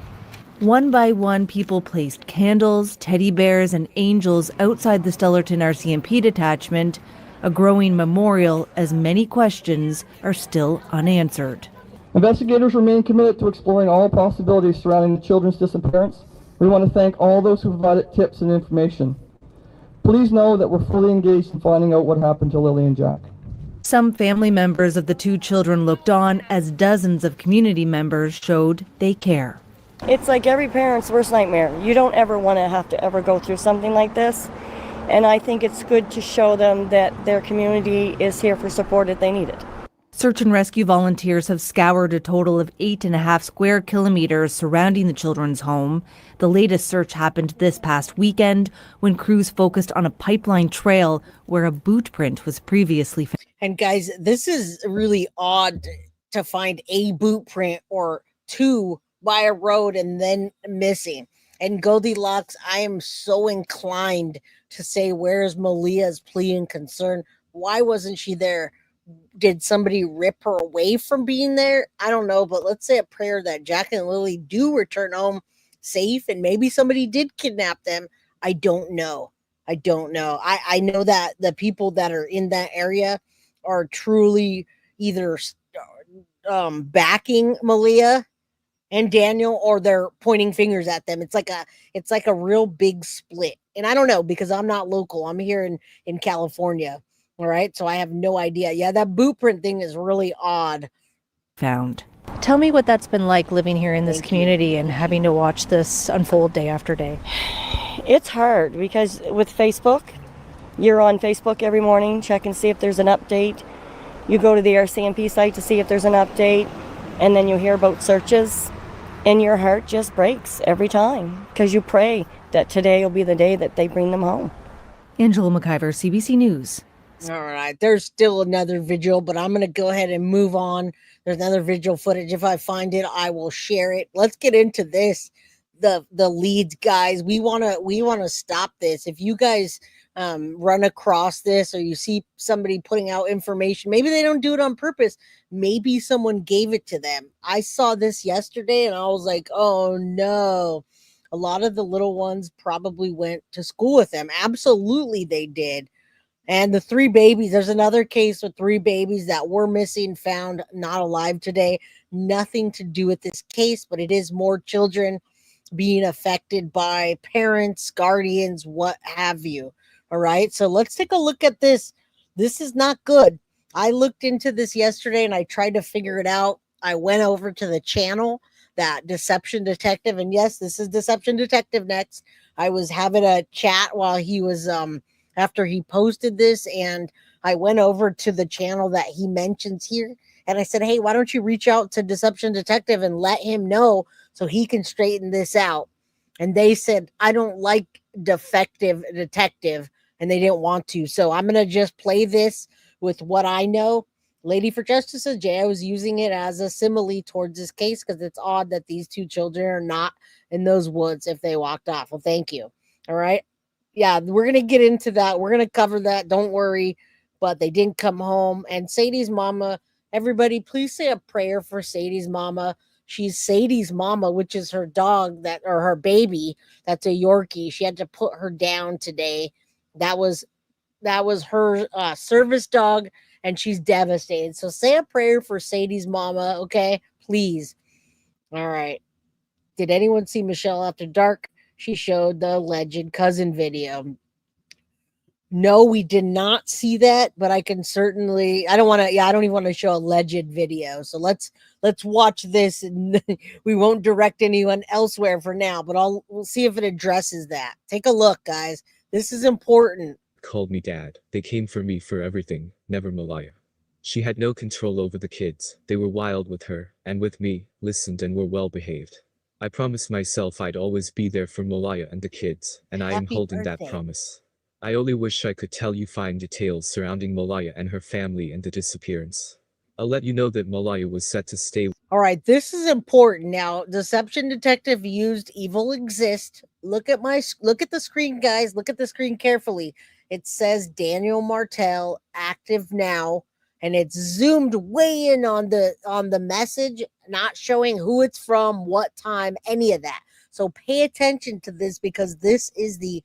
One by one, people placed candles, teddy bears, and angels outside the Stellarton RCMP detachment, a growing memorial as many questions are still unanswered. Investigators remain committed to exploring all possibilities surrounding the children's disappearance. We want to thank all those who provided tips and information. Please know that we're fully engaged in finding out what happened to Lily and Jack. Some family members of the two children looked on as dozens of community members showed they care. It's like every parent's worst nightmare. You don't ever want to have to ever go through something like this. And I think it's good to show them that their community is here for support if they need it. Search and rescue volunteers have scoured a total of 8.5 square kilometers surrounding the children's home. The latest search happened this past weekend when crews focused on a pipeline trail where a boot print was previously found. And guys, this is really odd to find a boot print or two by a road and then missing. And Goldilocks, I am so inclined to say, where's Malia's plea and concern? Why wasn't she there? Did somebody rip her away from being there? I don't know, but let's say a prayer that Jack and Lily do return home safe, and maybe somebody did kidnap them. I don't know. I know that the people that are in that area are truly either backing Malia and Daniel, or they're pointing fingers at them. It's like a real big split. And I don't know, because I'm not local. I'm here in California. All right. So I have no idea. Yeah, that boot print thing is really odd. Found. Tell me what that's been like living here in this community and having to watch this unfold day after day. It's hard because with Facebook, you're on Facebook every morning, check and see if there's an update. You go to the RCMP site to see if there's an update, and then you hear about searches, and your heart just breaks every time because you pray that today will be the day that they bring them home. Angela McIver, CBC News. All right. There's still another vigil, but I'm going to go ahead and move on. There's another vigil footage. If I find it, I will share it. Let's get into this. The leads, guys. We want to stop this. If you guys run across this, or you see somebody putting out information, maybe they don't do it on purpose. Maybe someone gave it to them. I saw this yesterday and I was like, oh no. A lot of the little ones probably went to school with them. Absolutely they did. And the 3 babies, there's another case with 3 babies that were missing, found not alive today. Nothing to do with this case, but it is more children being affected by parents, guardians, what have you. All right. So let's take a look at this. This is not good. I looked into this yesterday and I tried to figure it out. I went over to the channel, that Deception Detective. And yes, this is Deception Detective next. I was having a chat while he was, after he posted this, and I went over to the channel that he mentions here. And I said, hey, why don't you reach out to Deception Detective and let him know so he can straighten this out? And they said, I don't like defective detective, and they didn't want to. So I'm going to just play this with what I know. Lady for Justice says, Jay, I was using it as a simile towards this case because it's odd that these 2 children are not in those woods if they walked off. Well, thank you. All right. Yeah, we're going to get into that. We're going to cover that. Don't worry. But they didn't come home. And Sadie's mama Everybody, please say a prayer for Sadie's mama. She's Sadie's mama, which is her dog or her baby. That's a Yorkie. She had to put her down today. That was her service dog, and she's devastated. So say a prayer for Sadie's mama, okay? Please. All right. Did anyone see Michelle After Dark? She showed the alleged cousin video. No, we did not see that, but I can certainly, I don't even want to show alleged video. So let's watch this, and we won't direct anyone elsewhere for now, but we'll see if it addresses that. Take a look, guys. This is important. Called me dad. They came for me for everything, never Malaya. She had no control over the kids. They were wild with her, and with me, listened and were well behaved. I promised myself I'd always be there for Malaya and the kids, and I am holding that promise. I only wish I could tell you fine details surrounding Malaya and her family and the disappearance. I'll let you know that Malaya was set to stay. All right, this is important. Now, Deception Detective used Evil Exist. Look at the screen, guys. Look at the screen carefully. It says Daniel Martel active now, and it's zoomed way in on the message, not showing who it's from, what time, any of that. So pay attention to this, because this is the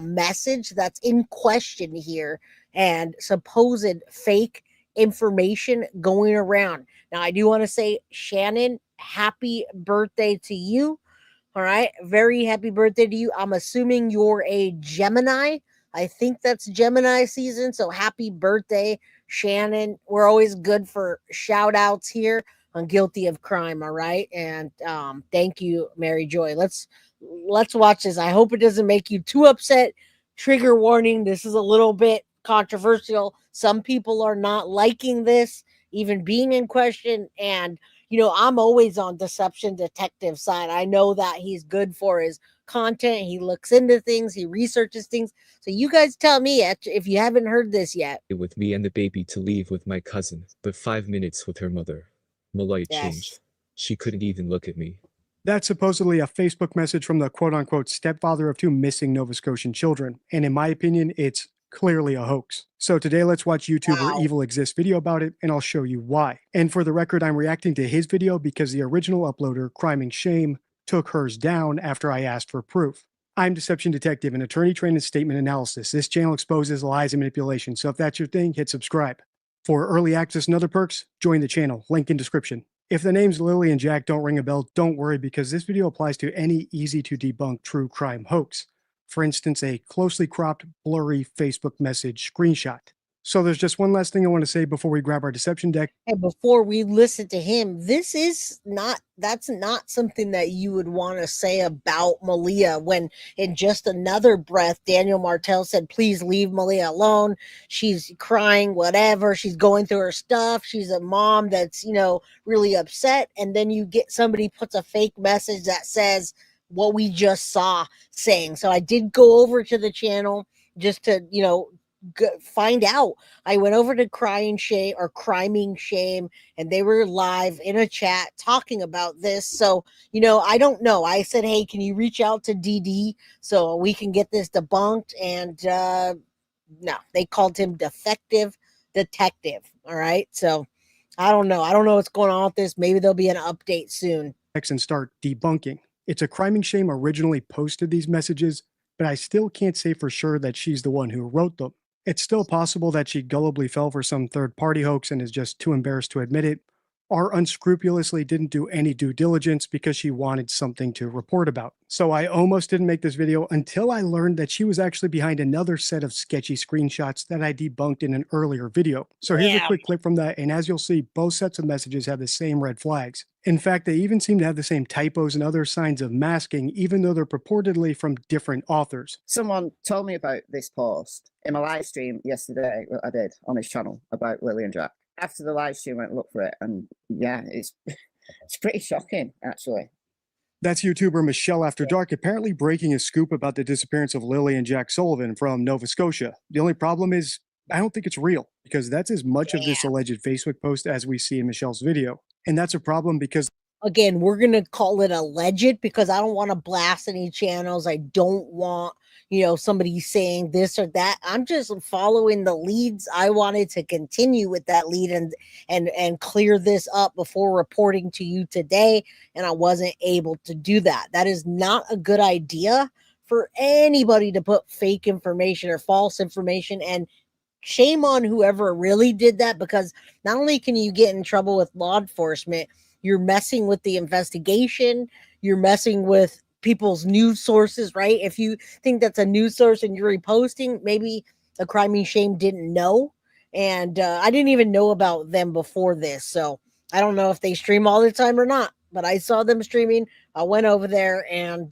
message that's in question here, and supposed fake information going around. Now, I do want to say, Shannon, happy birthday to you. All right, very happy birthday to you. I'm assuming you're a Gemini. I think that's Gemini season, so happy birthday, Shannon. We're always good for shout outs here on Guilty of Crime. All right, and thank you, Mary Joy. Let's watch this. I hope it doesn't make you too upset. Trigger warning, this is a little bit controversial. Some people are not liking this even being in question, and I'm always on Deception Detective side. I know that he's good for his content. He looks into things, he researches things. So you guys tell me if you haven't heard this yet. With me and the baby to leave with my cousin, but 5 minutes with her mother. Malaya changed. She couldn't even look at me. That's supposedly a Facebook message from the quote-unquote stepfather of 2 missing Nova Scotian children, and in my opinion, it's clearly a hoax. So today let's watch YouTuber Evil Exists video about it, and I'll show you why. And for the record, I'm reacting to his video because the original uploader, Crime and Shame, took hers down after I asked for proof. I'm Deception Detective, an attorney trained in statement analysis. This channel exposes lies and manipulation, so if that's your thing, hit subscribe. For early access and other perks, join the channel, link in description. If the names Lilly and Jack don't ring a bell, don't worry, because this video applies to any easy to debunk true crime hoax. For instance, a closely cropped, blurry Facebook message screenshot. So there's just one last thing I want to say before we grab our deception deck. And before we listen to him, that's not something that you would want to say about Malia, when in just another breath, Daniel Martel said, please leave Malia alone. She's crying, whatever. She's going through her stuff. She's a mom that's, really upset. And then you get somebody puts a fake message that says what we just saw saying. So I did go over to the channel just to, find out. I went over to Criming Shame, and they were live in a chat talking about this. So, I don't know. I said, hey, can you reach out to DD so we can get this debunked? And no, they called him defective detective. All right. So I don't know. I don't know what's going on with this. Maybe there'll be an update soon. And start debunking. It's a Criming Shame originally posted these messages, but I still can't say for sure that she's the one who wrote them. It's still possible that she gullibly fell for some third-party hoax and is just too embarrassed to admit it, or unscrupulously didn't do any due diligence because she wanted something to report about. So I almost didn't make this video until I learned that she was actually behind another set of sketchy screenshots that I debunked in an earlier video. So here's a quick clip from that, and as you'll see, both sets of messages have the same red flags. In fact, they even seem to have the same typos and other signs of masking, even though they're purportedly from different authors. Someone told me about this post in my live stream yesterday, I did on his channel about Lilly and Jack. After the live stream, I went and looked for it, and yeah, it's pretty shocking, actually. That's YouTuber Michelle After Dark apparently breaking a scoop about the disappearance of Lilly and Jack Sullivan from Nova Scotia. The only problem is, I don't think it's real, because that's as much of this alleged Facebook post as we see in Michelle's video. And that's a problem because... again, we're going to call it alleged because I don't want to blast any channels. I don't want, somebody saying this or that. I'm just following the leads. I wanted to continue with that lead and clear this up before reporting to you today, and I wasn't able to do that. That is not a good idea for anybody to put fake information or false information, and shame on whoever really did that, because not only can you get in trouble with law enforcement, you're messing with the investigation, you're messing with people's news sources, right? If you think that's a news source and you're reposting, maybe the Crime and Shame didn't know. And I didn't even know about them before this. So I don't know if they stream all the time or not, but I saw them streaming. I went over there, and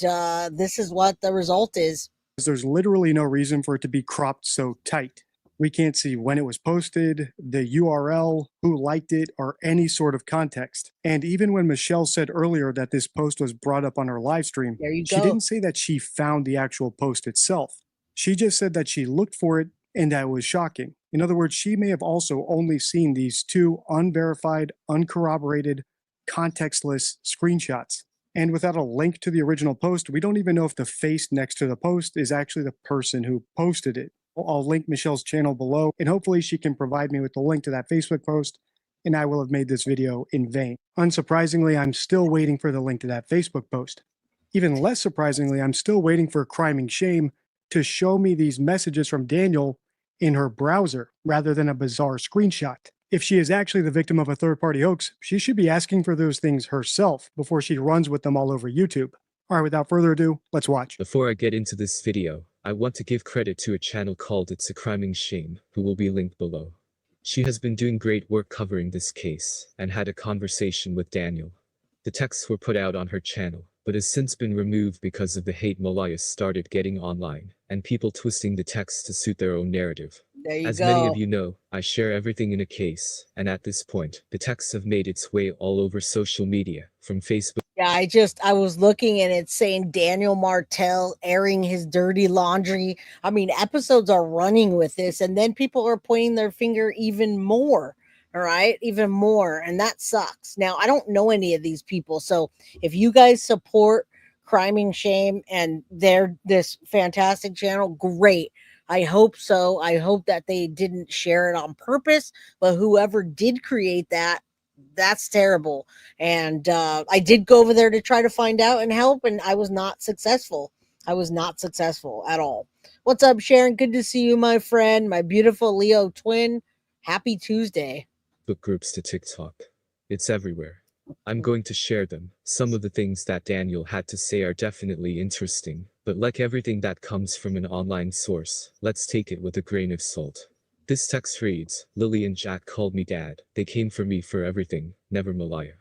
this is what the result is. There's literally no reason for it to be cropped so tight. We can't see when it was posted, the URL, who liked it, or any sort of context. And even when Michelle said earlier that this post was brought up on her live stream, she didn't say that she found the actual post itself. She just said that she looked for it and that it was shocking. In other words, she may have also only seen these two unverified, uncorroborated, contextless screenshots. And without a link to the original post, we don't even know if the face next to the post is actually the person who posted it. I'll link Michelle's channel below, and hopefully she can provide me with the link to that Facebook post, and I will have made this video in vain. Unsurprisingly, I'm still waiting for the link to that Facebook post. Even less surprisingly, I'm still waiting for Crime and Shame to show me these messages from Daniel in her browser, rather than a bizarre screenshot. If she is actually the victim of a third-party hoax, she should be asking for those things herself before she runs with them all over YouTube. All right, without further ado, let's watch. Before I get into this video, I want to give credit to a channel called It's a Crime and Shame, who will be linked below. She has been doing great work covering this case, and had a conversation with Daniel. The texts were put out on her channel, but has since been removed because of the hate Malaya started getting online, and people twisting the texts to suit their own narrative. There you As go. many of you know, I share everything in a case, and at this point, the texts have made its way all over social media, from Facebook. Yeah, I was looking and it's saying Daniel Martell airing his dirty laundry. I mean, episodes are running with this, and then people are pointing their finger even more. All right, even more. And that sucks. Now, I don't know any of these people. So if you guys support Crime and Shame and they're this fantastic channel, great. I hope so. I hope that they didn't share it on purpose, but whoever did create that, that's terrible. And I did go over there to try to find out and help, and I was not successful. I was not successful at all. What's up, Sharon? Good to see you, my friend, my beautiful Leo twin. Happy Tuesday. Book groups to TikTok. It's everywhere. I'm going to share them. Some of the things that Daniel had to say are definitely interesting, but like everything that comes from an online source, let's take it with a grain of salt. This text reads, Lilly and Jack called me dad. They came for me for everything, never Malaya.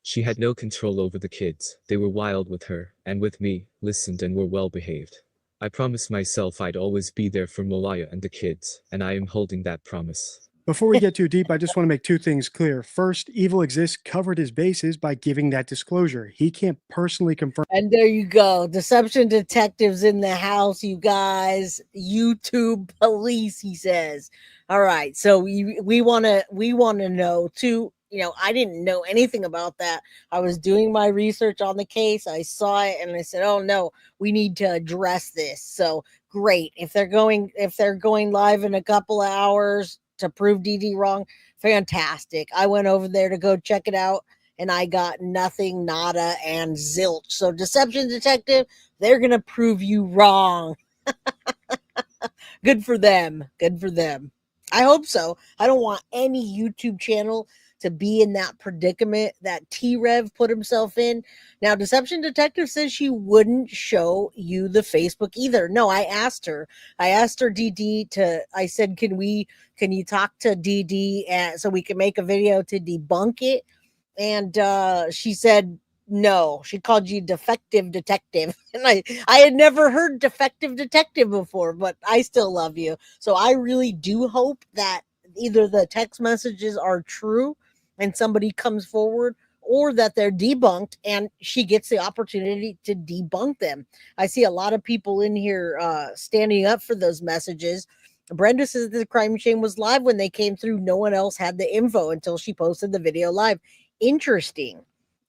She had no control over the kids. They were wild with her, and with me, listened and were well behaved. I promised myself I'd always be there for Malaya and the kids, and I am holding that promise. Before we get too deep, I just want to make two things clear. First, Evil Exists covered his bases by giving that disclosure. He can't personally confirm. And there you go. Deception detectives in the house, you guys. YouTube police, he says. All right. So we want to know too. I didn't know anything about that. I was doing my research on the case. I saw it and I said, "Oh no, we need to address this." So great. If they're going live in a couple of hours to prove DD wrong, fantastic. I went over there to go check it out, and I got nothing, nada, and zilch. So Deception Detective, they're going to prove you wrong. Good for them. Good for them. I hope so. I don't want any YouTube channel to be in that predicament that T-Rev put himself in. Now, Deception Detective says she wouldn't show you the Facebook either. No, I asked her, DD, I said, can you talk to DD so we can make a video to debunk it? And she said, no. She called you defective detective. And I had never heard defective detective before, but I still love you. So I really do hope that either the text messages are true and somebody comes forward, or that they're debunked and she gets the opportunity to debunk them. I see a lot of people in here standing up for those messages. Brenda says the Crime and Shame was live when they came through. No one else had the info until she posted the video live. Interesting.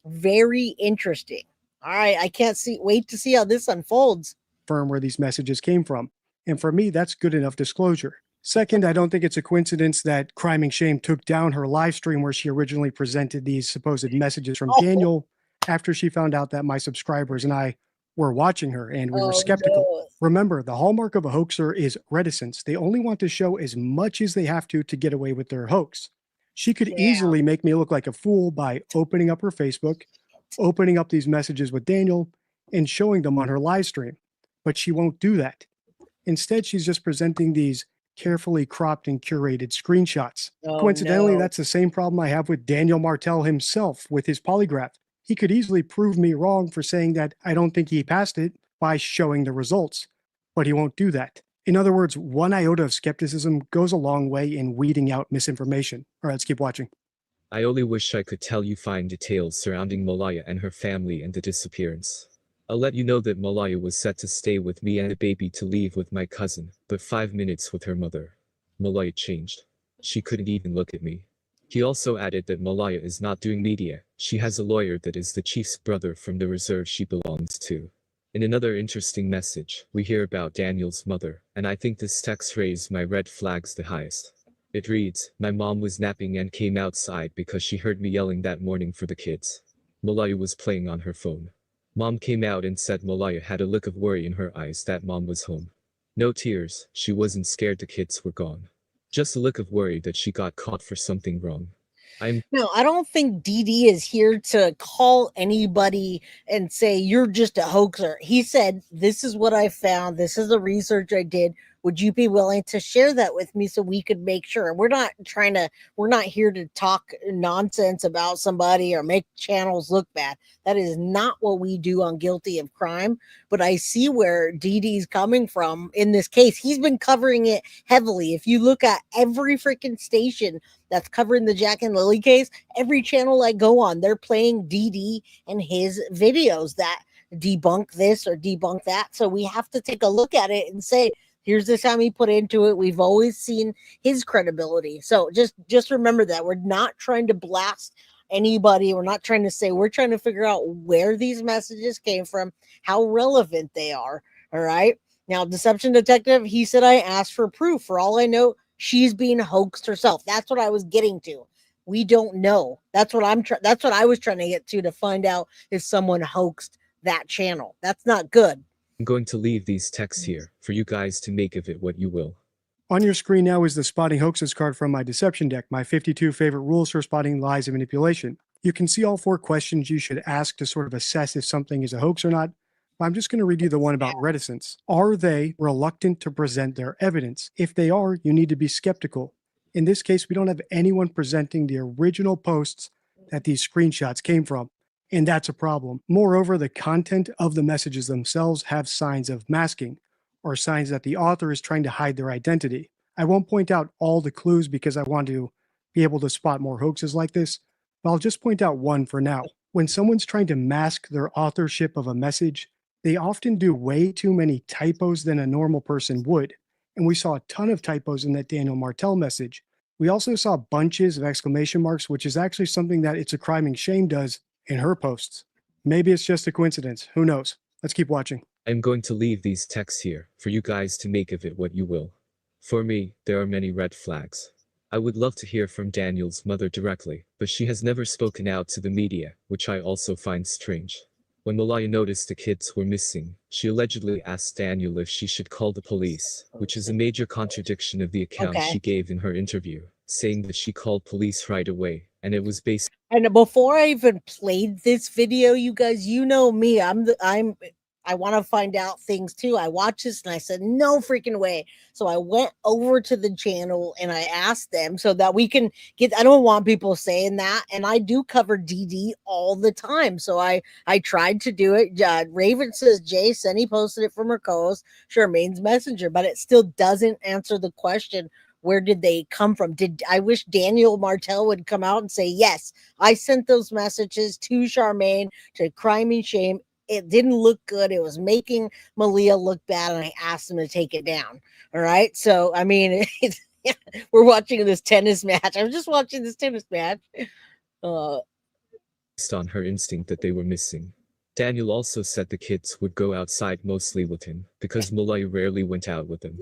Very interesting. All right, I can't wait to see how this unfolds. Confirm where these messages came from. And for me, that's good enough disclosure. Second, I don't think it's a coincidence that Crime and Shame took down her live stream where she originally presented these supposed messages from Daniel after she found out that my subscribers and I were watching her and we were skeptical. No. Remember, the hallmark of a hoaxer is reticence. They only want to show as much as they have to get away with their hoax. She could easily make me look like a fool by opening up her Facebook, opening up these messages with Daniel, and showing them on her live stream. But she won't do that. Instead, she's just presenting these carefully cropped and curated screenshots. Coincidentally, that's the same problem I have with Daniel Martel himself with his polygraph. He could easily prove me wrong for saying that I don't think he passed it by showing the results, but he won't do that. In other words, one iota of skepticism goes a long way in weeding out misinformation. All right, let's keep watching. I only wish I could tell you fine details surrounding Malaya and her family and the disappearance. I'll let you know that Malaya was set to stay with me and the baby to leave with my cousin, but 5 minutes with her mother. Malaya changed. She couldn't even look at me. He also added that Malaya is not doing media. She has a lawyer that is the chief's brother from the reserve she belongs to. In another interesting message, we hear about Daniel's mother, and I think this text raised my red flags the highest. It reads, "My mom was napping and came outside because she heard me yelling that morning for the kids. Malaya was playing on her phone. Mom came out and said Malaya had a look of worry in her eyes that mom was home. No tears, she wasn't scared the kids were gone. Just a look of worry that she got caught for something wrong." No, I don't think DD is here to call anybody and say you're just a hoaxer. He said, "This is what I found. This is the research I did. Would you be willing to share that with me so we could make sure?" We're not here to talk nonsense about somebody or make channels look bad. That is not what we do on Guilty of Crime. But I see where DD's coming from in this case. He's been covering it heavily. If you look at every freaking station that's covering the Jack and Lily case, every channel I go on, they're playing DD and his videos that debunk this or debunk that. So we have to take a look at it and say, here's the time he put into it. We've always seen his credibility. So just remember that we're not trying to blast anybody. We're not trying to say, we're trying to figure out where these messages came from, how relevant they are. All right. Now, Deception Detective, he said, I asked for proof. For all I know, she's being hoaxed herself. That's what I was getting to. We don't know. That's what that's what I was trying to get to find out if someone hoaxed that channel. That's not good. I'm going to leave these texts here for you guys to make of it what you will. On your screen now is the Spotting Hoaxes card from my Deception deck, my 52 favorite rules for spotting lies and manipulation. You can see all 4 questions you should ask to sort of assess if something is a hoax or not. I'm just going to read you the one about reticence. Are they reluctant to present their evidence? If they are, you need to be skeptical. In this case, we don't have anyone presenting the original posts that these screenshots came from, and that's a problem. Moreover, the content of the messages themselves have signs of masking, or signs that the author is trying to hide their identity. I won't point out all the clues because I want to be able to spot more hoaxes like this, but I'll just point out one for now. When someone's trying to mask their authorship of a message, they often do way too many typos than a normal person would. And we saw a ton of typos in that Daniel Martel message. We also saw bunches of exclamation marks, which is actually something that It's a Crime and Shame does in her posts. Maybe it's just a coincidence. Who knows? Let's keep watching. I'm going to leave these texts here for you guys to make of it what you will. For me, there are many red flags. I would love to hear from Daniel's mother directly, but she has never spoken out to the media, which I also find strange. When Malaya noticed the kids were missing, she allegedly asked Daniel if she should call the police, which is a major contradiction of the account she gave in her interview, saying that she called police right away, and it was based. And before I even played this video, you guys, you know me, I want to find out things too. I watched this and I said, no freaking way. So I went over to the channel and I asked them so that we can get, I don't want people saying that. And I do cover DD all the time. So I tried to do it. Raven says, Jay said he posted it from her co-host, Charmaine's Messenger, but it still doesn't answer the question. Where did they come from? I wish Daniel Martel would come out and say, yes, I sent those messages to Charmaine, to Crime and Shame. It didn't look good. It was making Malia look bad, and I asked him to take it down. All right. So, I mean, we're watching this tennis match. I'm just watching this tennis match. based on her instinct that they were missing. Daniel also said the kids would go outside mostly with him, because Malaya rarely went out with him.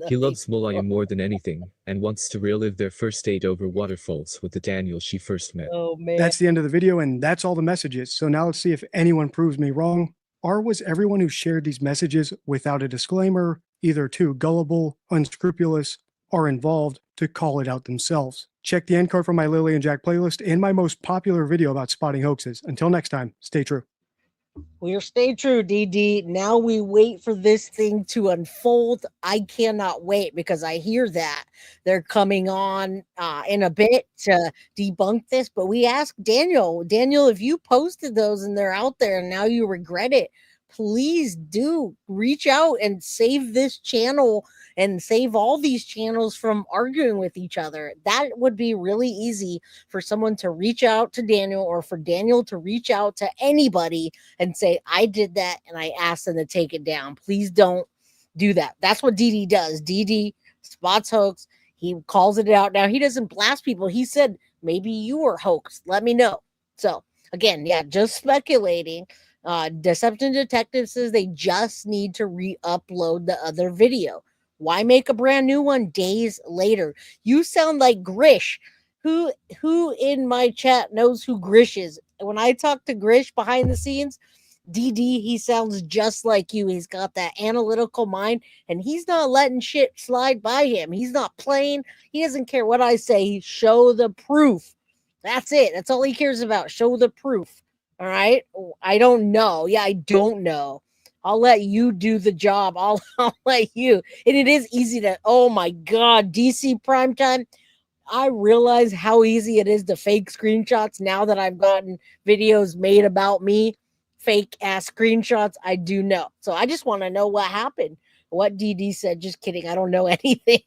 He loves Malaya more than anything, and wants to relive their first date over waterfalls with the Daniel she first met. Oh, man. That's the end of the video, and that's all the messages. So now let's see if anyone proves me wrong. Or was everyone who shared these messages without a disclaimer either too gullible, unscrupulous, or involved to call it out themselves? Check the end card for my Lilly and Jack playlist and my most popular video about spotting hoaxes. Until next time, stay true. We'll stay true, DD. Now we wait for this thing to unfold. I cannot wait because I hear that they're coming on in a bit to debunk this. But we asked Daniel, if you posted those and they're out there and now you regret it, please do reach out and save this channel and save all these channels from arguing with each other. That would be really easy for someone to reach out to Daniel or for Daniel to reach out to anybody and say, I did that and I asked them to take it down. Please don't do that. That's what DD does. DD spots hoax. He calls it out. Now, he doesn't blast people. He said, maybe you were hoaxed. Let me know. So, again, yeah, just speculating. Deception Detective says they just need to re-upload the other video. Why make a brand new one days later? You sound like Grish. Who in my chat knows who Grish is? When I talk to Grish behind the scenes, DD, he sounds just like you. He's got that analytical mind, and he's not letting shit slide by him. He's not playing. He doesn't care what I say. Show the proof. That's it. That's all he cares about. Show the proof. All right. I don't know. Yeah, I don't know. I'll let you do the job. I'll let you. And it is easy to, oh my God, DC primetime. I realize how easy it is to fake screenshots now that I've gotten videos made about me. Fake ass screenshots. I do know. So I just want to know what happened. What DD said. Just kidding. I don't know anything.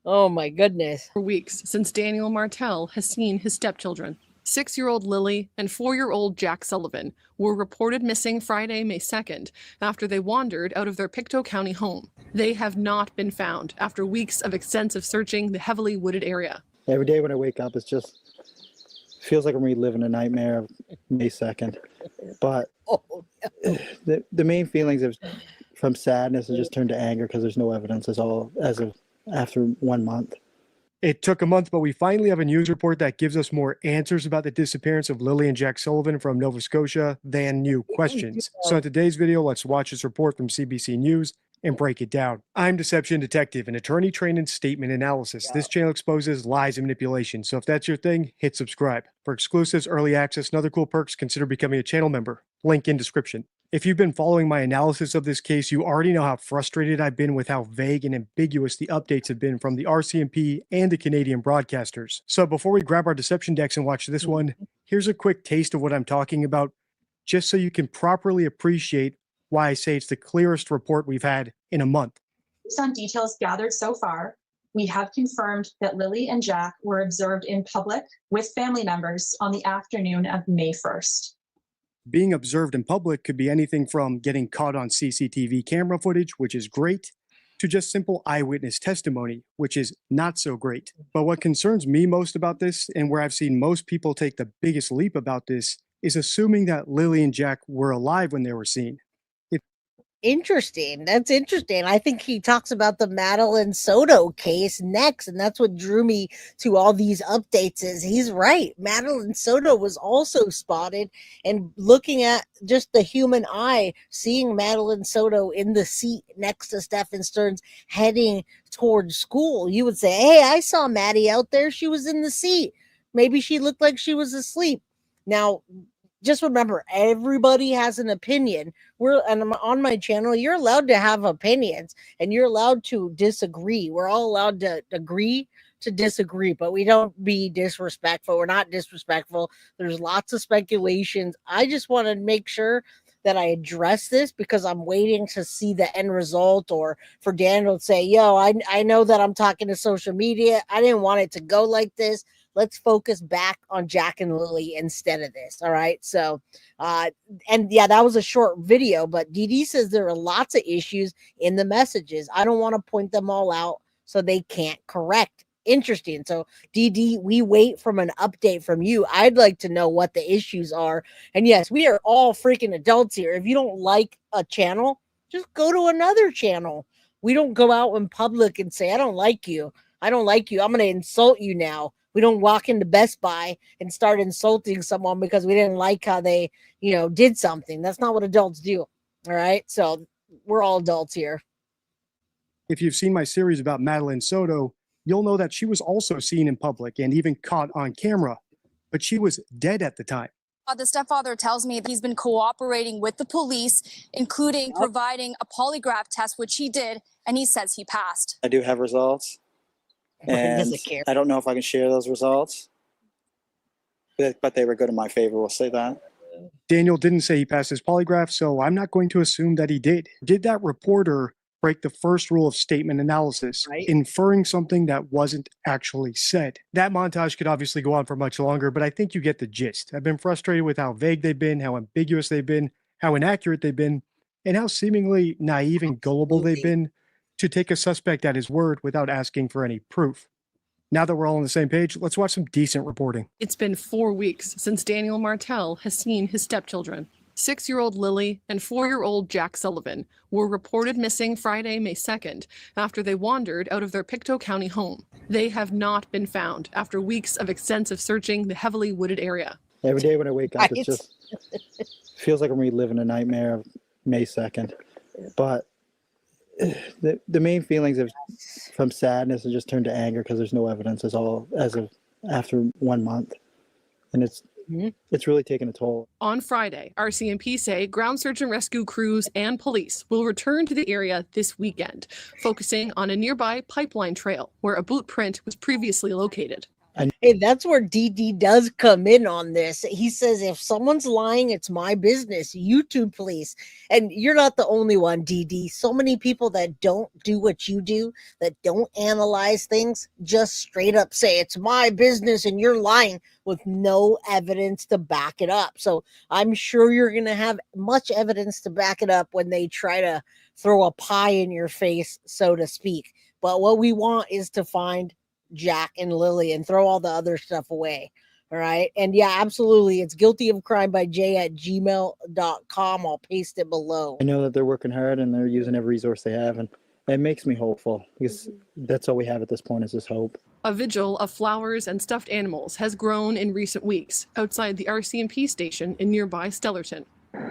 Oh my goodness. For weeks since Daniel Martel has seen his stepchildren. 6-year-old Lilly and 4-year-old Jack Sullivan were reported missing Friday, May 2nd, after they wandered out of their Pictou County home. They have not been found after weeks of extensive searching the heavily wooded area. Every day when I wake up, it's just feels like I'm reliving a nightmare of May 2nd. But the main feelings of from sadness and just turned to anger because there's no evidence as of after 1 month. It took a month, but we finally have a news report that gives us more answers about the disappearance of Lilly and Jack Sullivan from Nova Scotia than new questions. So in today's video, let's watch this report from CBC News and break it down. I'm Deception Detective, an attorney trained in statement analysis. This channel exposes lies and manipulation. So if that's your thing, hit subscribe. For exclusives, early access, and other cool perks, consider becoming a channel member. Link in description. If you've been following my analysis of this case, you already know how frustrated I've been with how vague and ambiguous the updates have been from the RCMP and the Canadian broadcasters. So before we grab our deception decks and watch this one, here's a quick taste of what I'm talking about, just so you can properly appreciate why I say it's the clearest report we've had in a month. Based on details gathered so far, we have confirmed that Lilly and Jack were observed in public with family members on the afternoon of May 1st. Being observed in public could be anything from getting caught on CCTV camera footage, which is great, to just simple eyewitness testimony, which is not so great. But what concerns me most about this, and where I've seen most people take the biggest leap about this, is assuming that Lilly and Jack were alive when they were seen. Interesting. That's interesting. I think he talks about the Madeline Soto case next, and that's what drew me to all these updates. Is he's right. Madeline Soto was also spotted, and looking at just the human eye, seeing Madeline Soto in the seat next to Stephen Stearns heading towards school, you would say, hey, I saw Maddie out there. She was in the seat. Maybe she looked like she was asleep. Now, just remember, everybody has an opinion. And on my channel, you're allowed to have opinions and you're allowed to disagree. We're all allowed to agree to disagree, but we don't be disrespectful. We're not disrespectful. There's lots of speculations. I just want to make sure that I address this because I'm waiting to see the end result, or for Daniel to say, yo, I know that I'm talking to social media. I didn't want it to go like this. Let's focus back on Jack and Lilly instead of this. All right. So, and yeah, that was a short video, but DD says there are lots of issues in the messages. I don't want to point them all out so they can't correct interesting. So, DD, we wait from an update from you. I'd like to know what the issues are. And yes, we are all freaking adults here. If you don't like a channel, just go to another channel. We don't go out in public and say, I don't like you. I don't like you. I'm going to insult you now. We don't walk into Best Buy and start insulting someone because we didn't like how they, did something. That's not what adults do. All right. So we're all adults here. If you've seen my series about Madeline Soto, you'll know that she was also seen in public and even caught on camera, but she was dead at the time. The stepfather tells me that he's been cooperating with the police, including providing a polygraph test, which he did, and he says he passed. I do have results, and I don't know if I can share those results, but they were good in my favor, we'll say that. Daniel didn't say he passed his polygraph, so I'm not going to assume that he did. Did that reporter break the first rule of statement analysis, inferring something that wasn't actually said? That montage could obviously go on for much longer, but I think you get the gist. I've been frustrated with how vague they've been, how ambiguous they've been, how inaccurate they've been, and how seemingly naive and gullible they've been to take a suspect at his word without asking for any proof. Now that we're all on the same page, let's watch some decent reporting. It's been 4 weeks since Daniel Martel has seen his stepchildren. 6-year-old Lilly and 4-year-old Jack Sullivan were reported missing Friday, May 2nd, after they wandered out of their Pictou County home. They have not been found after weeks of extensive searching the heavily wooded area. Every day when I wake up, it just feels like I'm reliving a nightmare of May 2nd. But the main feelings from sadness have just turned to anger because there's no evidence as of after 1 month. And it's really taken a toll. On Friday, RCMP say ground search and rescue crews and police will return to the area this weekend, focusing on a nearby pipeline trail where a boot print was previously located. Hey, that's where DD does come in on this. He says, if someone's lying, it's my business. YouTube police. And you're not the only one, DD. So many people that don't do what you do, that don't analyze things, just straight up say it's my business and you're lying with no evidence to back it up. So I'm sure you're going to have much evidence to back it up when they try to throw a pie in your face, so to speak. But what we want is to find Jack and Lilly and throw all the other stuff away. All right. And yeah, absolutely. It's guiltyofcrime@gmail.com. I'll paste it below. I know that they're working hard and they're using every resource they have, and it makes me hopeful because that's all we have at this point is this hope. A vigil of flowers and stuffed animals has grown in recent weeks outside the RCMP station in nearby Stellarton.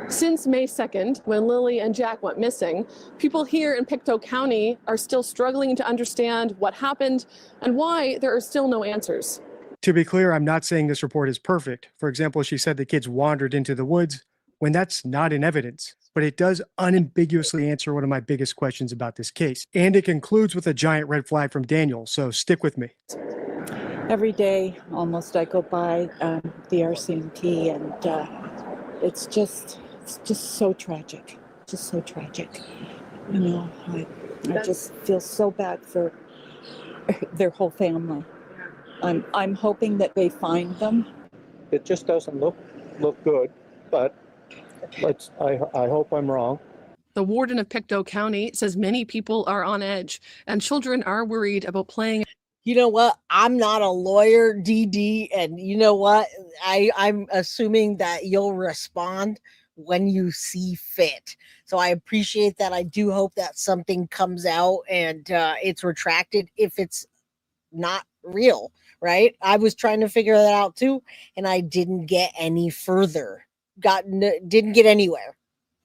Since May 2nd, when Lilly and Jack went missing, people here in Pictou County are still struggling to understand what happened and why there are still no answers. To be clear, I'm not saying this report is perfect. For example, she said the kids wandered into the woods when that's not in evidence, but it does unambiguously answer one of my biggest questions about this case. And it concludes with a giant red flag from Daniel, so stick with me. Every day, almost, I go by the RCMP, and it's just so tragic. Just so tragic. You know, I just feel so bad for their whole family. I'm hoping that they find them. It just doesn't look good, but I hope I'm wrong. The warden of Pictou County says many people are on edge and children are worried about playing. You know what? I'm not a lawyer, DD, and you know what? I'm assuming that you'll respond when you see fit. So I appreciate that. I do hope that something comes out and it's retracted if it's not real, right? I was trying to figure that out too, and I didn't get any further. Didn't get anywhere.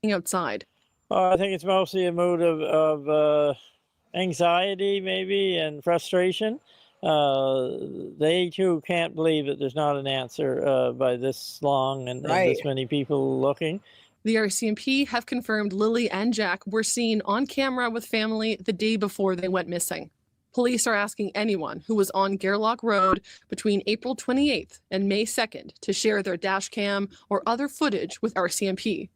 Outside. I think it's mostly a mood of anxiety, maybe, and frustration. They too can't believe that there's not an answer by this long and this many people looking. The RCMP have confirmed Lilly and Jack were seen on camera with family the day before they went missing. Police are asking anyone who was on Gairloch Road between April 28th and May 2nd to share their dash cam or other footage with RCMP.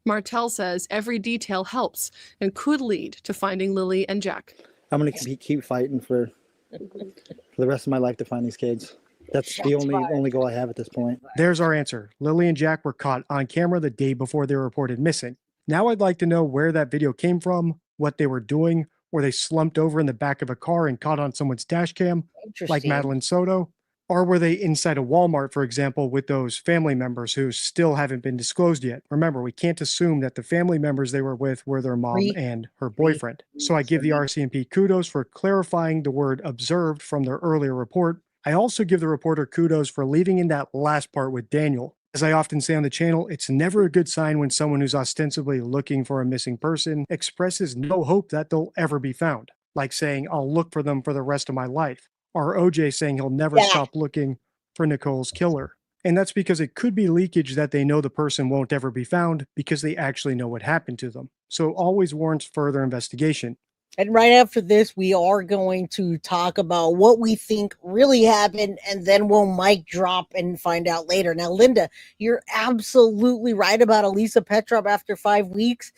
Martel says every detail helps and could lead to finding Lilly and Jack. I'm going to keep fighting for the rest of my life to find these kids. That's the only goal I have at this point. There's our answer. Lilly and Jack were caught on camera the day before they were reported missing. Now I'd like to know where that video came from, what they were doing, Were they slumped over in the back of a car and caught on someone's dash cam, like Madeline Soto? Or were they inside a Walmart, for example, with those family members who still haven't been disclosed yet? Remember, we can't assume that the family members they were with were their mom and her boyfriend. So I give the RCMP kudos for clarifying the word observed from their earlier report. I also give the reporter kudos for leaving in that last part with Daniel. As I often say on the channel, it's never a good sign when someone who's ostensibly looking for a missing person expresses no hope that they'll ever be found, like saying, I'll look for them for the rest of my life. Or OJ saying he'll never stop looking for Nicole's killer. And that's because it could be leakage that they know the person won't ever be found because they actually know what happened to them. So it always warrants further investigation. And right after this, we are going to talk about what we think really happened, and then we'll mic drop and find out later. Now, Linda, you're absolutely right about Elisa Petrov after 5 weeks.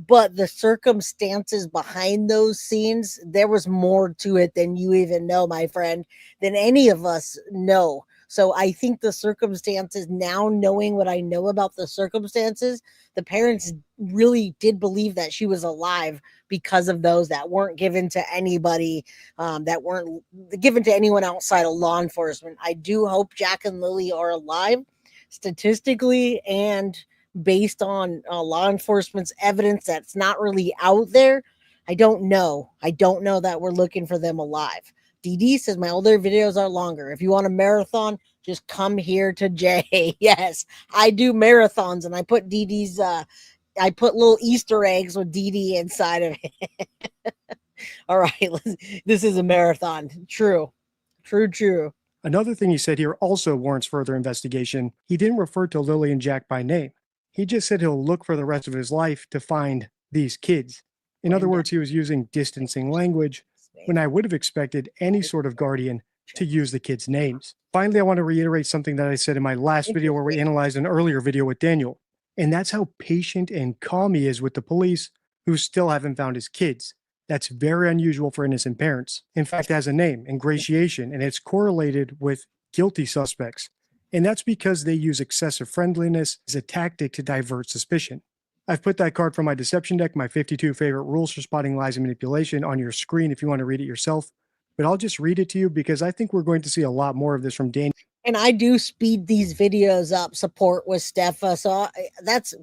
But the circumstances behind those scenes, there was more to it than you even know, my friend, than any of us know. So I think the circumstances, now knowing what I know about the circumstances, the parents really did believe that she was alive because of those that weren't given to anybody, that weren't given to anyone outside of law enforcement. I do hope Jack and Lily are alive statistically and based on law enforcement's evidence that's not really out there. I don't know that we're looking for them alive. DD says my older videos are longer. If you want a marathon, just come here to Jay. Yes, I do marathons, and I put DD's I put little Easter eggs with DD inside of it. All right, this is a marathon. True. Another thing he said here also warrants further investigation. He didn't refer to Lily and Jack by name. He just said he'll look for the rest of his life to find these kids. In other words, he was using distancing language when I would have expected any sort of guardian to use the kids' names. Finally, I want to reiterate something that I said in my last video where we analyzed an earlier video with Daniel. And that's how patient and calm he is with the police who still haven't found his kids. That's very unusual for innocent parents. In fact, it has a name, ingratiation, and it's correlated with guilty suspects. And that's because they use excessive friendliness as a tactic to divert suspicion. I've put that card from my deception deck, my 52 favorite rules for spotting lies and manipulation, on your screen if you want to read it yourself. But I'll just read it to you because I think we're going to see a lot more of this from Daniel. And I do speed these videos up, support with Steffa. So that's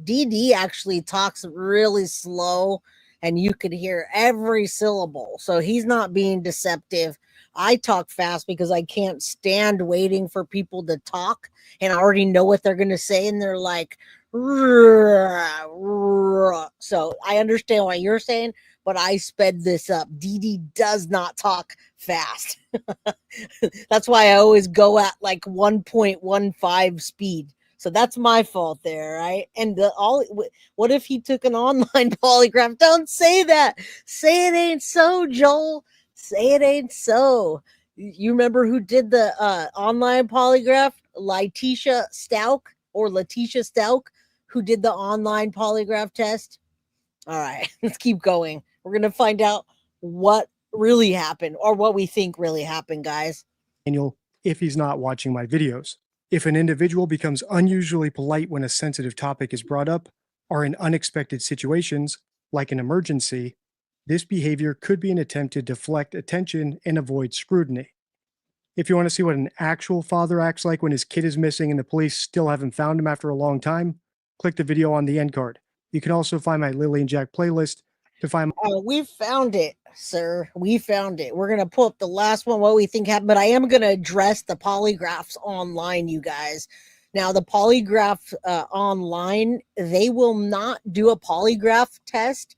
DD actually talks really slow and you could hear every syllable. So he's not being deceptive. I talk fast because I can't stand waiting for people to talk and I already know what they're going to say. And they're like, rah, rah. So I understand what you're saying, but I sped this up. DD does not talk fast. That's why I always go at like 1.15 speed. So that's my fault there, right? And what if he took an online polygraph? Don't say that. Say it ain't so, Joel. Say it ain't so. You remember who did the online polygraph? Letitia Stout, who did the online polygraph test. All right, let's keep going. We're going to find out what really happened or what we think really happened, guys. Daniel, if he's not watching my videos. If an individual becomes unusually polite when a sensitive topic is brought up, or in unexpected situations, like an emergency, this behavior could be an attempt to deflect attention and avoid scrutiny. If you want to see what an actual father acts like when his kid is missing and the police still haven't found him after a long time, click the video on the end card. You can also find my Lilly and Jack playlist to find. We found it, sir. We found it. We're going to pull up the last one, what we think happened, but I am going to address the polygraphs online, you guys. Now, the polygraph online, they will not do a polygraph test.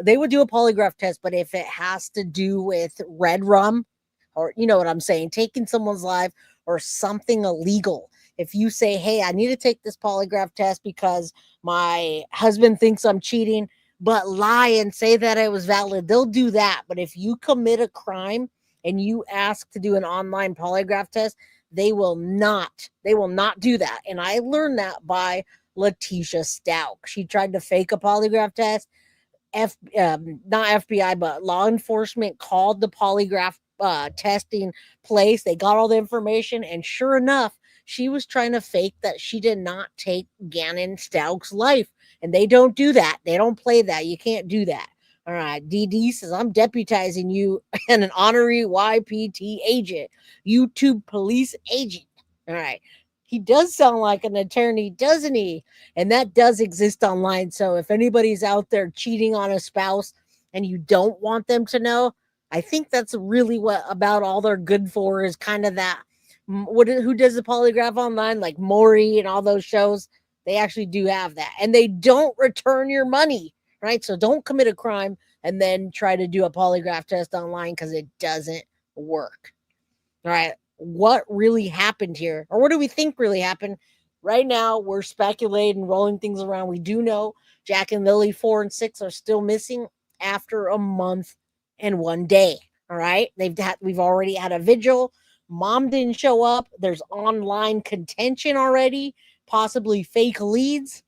They would do a polygraph test, but if it has to do with red rum, or you know what I'm saying, taking someone's life or something illegal. If you say, hey, I need to take this polygraph test because my husband thinks I'm cheating, but lie and say that it was valid, they'll do that. But if you commit a crime and you ask to do an online polygraph test, they will not do that. And I learned that by Letitia Stout. She tried to fake a polygraph test. Not FBI, but law enforcement called the polygraph testing place. They got all the information, and sure enough, she was trying to fake that she did not take Gannon Stout's life. And they don't do that. They don't play that. You can't do that. All right. DD says, I'm deputizing you and an honorary YPT agent, YouTube police agent. All right. He does sound like an attorney, doesn't he? And that does exist online. So if anybody's out there cheating on a spouse and you don't want them to know, I think that's really what about all they're good for is kind of that. Who does the polygraph online? Like Maury and all those shows. They actually do have that. And they don't return your money, right? So don't commit a crime and then try to do a polygraph test online because it doesn't work. All right. What really happened here? Or what do we think really happened? Right now, we're speculating, rolling things around. We do know Jack and Lily 4 and 6 are still missing after a month and 1 day. All right. We've already had a vigil. Mom didn't show up. There's online contention already, possibly fake leads.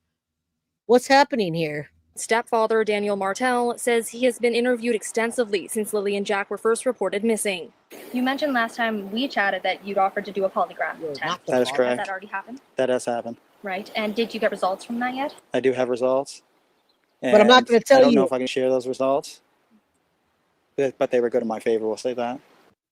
What's happening here? Stepfather Daniel Martel says he has been interviewed extensively since Lily and Jack were first reported missing. You mentioned last time we chatted that you'd offered to do a polygraph test. That is correct. Has that already happened? That has happened. Right. And did you get results from that yet? I do have results. But I'm not going to tell you. I don't know if I can share those results, but they were good in my favor. We'll say that.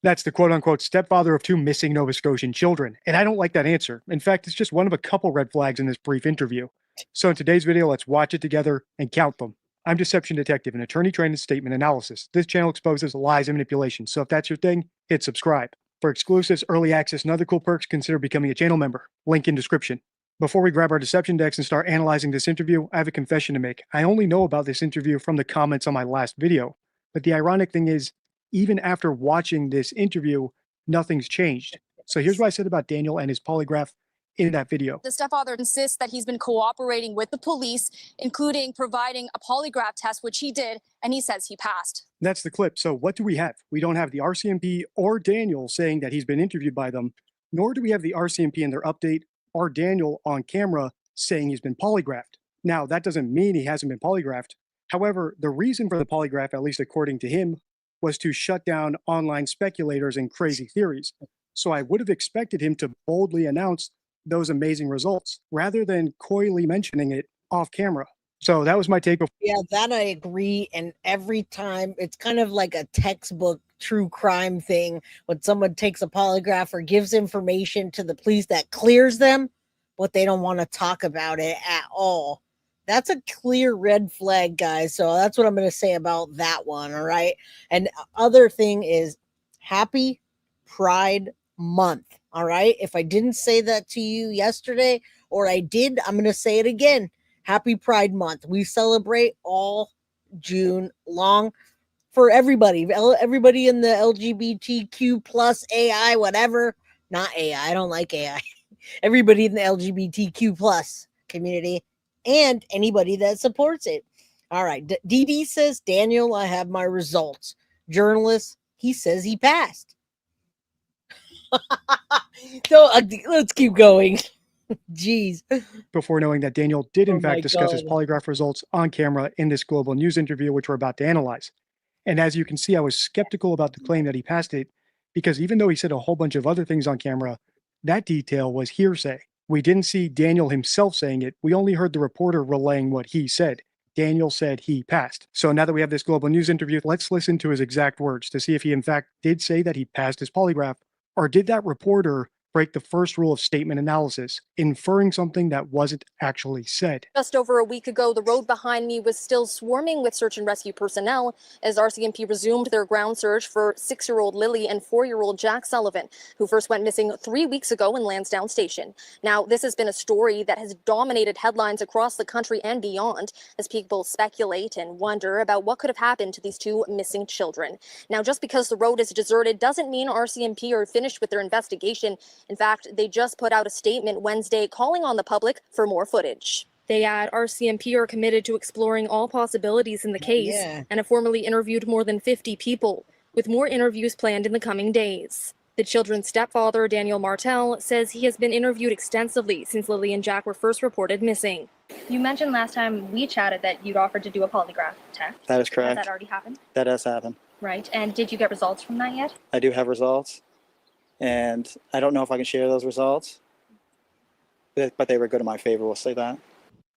That's the quote-unquote stepfather of 2 missing Nova Scotian children, and I don't like that answer. In fact, it's just one of a couple red flags in this brief interview. So in today's video, let's watch it together and count them. I'm Deception Detective, an attorney trained in statement analysis. This channel exposes lies and manipulation, so if that's your thing, hit subscribe. For exclusives, early access, and other cool perks, consider becoming a channel member. Link in description. Before we grab our deception decks and start analyzing this interview, I have a confession to make. I only know about this interview from the comments on my last video, but the ironic thing is, even after watching this interview, nothing's changed. So here's what I said about Daniel and his polygraph in that video. The stepfather insists that he's been cooperating with the police, including providing a polygraph test, which he did, and he says he passed. That's the clip. So what do we have? We don't have the RCMP or Daniel saying that he's been interviewed by them, nor do we have the RCMP in their update or Daniel on camera saying he's been polygraphed. Now, that doesn't mean he hasn't been polygraphed. However, the reason for the polygraph, at least according to him, was to shut down online speculators and crazy theories. So I would have expected him to boldly announce those amazing results rather than coyly mentioning it off camera. So that was my take. Yeah, that I agree. And every time it's kind of like a textbook true crime thing when someone takes a polygraph or gives information to the police that clears them, but they don't want to talk about it at all. That's a clear red flag, guys. So that's what I'm going to say about that one. All right. And other thing is happy Pride Month. All right. If I didn't say that to you yesterday, or I did, I'm going to say it again. Happy Pride Month. We celebrate all June long for everybody in the LGBTQ plus AI, whatever. Not AI. I don't like AI. Everybody in the LGBTQ plus community. And anybody that supports it. All right. DD says, Daniel, I have my results. Journalist, he says he passed. So let's keep going. Jeez. Before knowing that Daniel did in fact discuss his polygraph results on camera in this global news interview, which we're about to analyze. And as you can see, I was skeptical about the claim that he passed it because even though he said a whole bunch of other things on camera, that detail was hearsay. We didn't see Daniel himself saying it. We only heard the reporter relaying what he said. Daniel said he passed. So now that we have this global news interview, let's listen to his exact words to see if he in fact did say that he passed his polygraph, or did that reporter break the first rule of statement analysis, inferring something that wasn't actually said. Just over a week ago, the road behind me was still swarming with search and rescue personnel as RCMP resumed their ground search for 6-year-old Lily and 4-year-old Jack Sullivan, who first went missing 3 weeks ago in Lansdowne Station. Now, this has been a story that has dominated headlines across the country and beyond as people speculate and wonder about what could have happened to these 2 missing children. Now, just because the road is deserted doesn't mean RCMP are finished with their investigation. In fact, they just put out a statement Wednesday calling on the public for more footage. They add RCMP are committed to exploring all possibilities in the case and have formally interviewed more than 50 people, with more interviews planned in the coming days. The children's stepfather, Daniel Martel, says he has been interviewed extensively since Lily and Jack were first reported missing. You mentioned last time we chatted that you'd offered to do a polygraph test. That is correct. Has that already happened? That has happened. Right. And did you get results from that yet? I do have results. And I don't know if I can share those results, but they were good in my favor. We'll say that.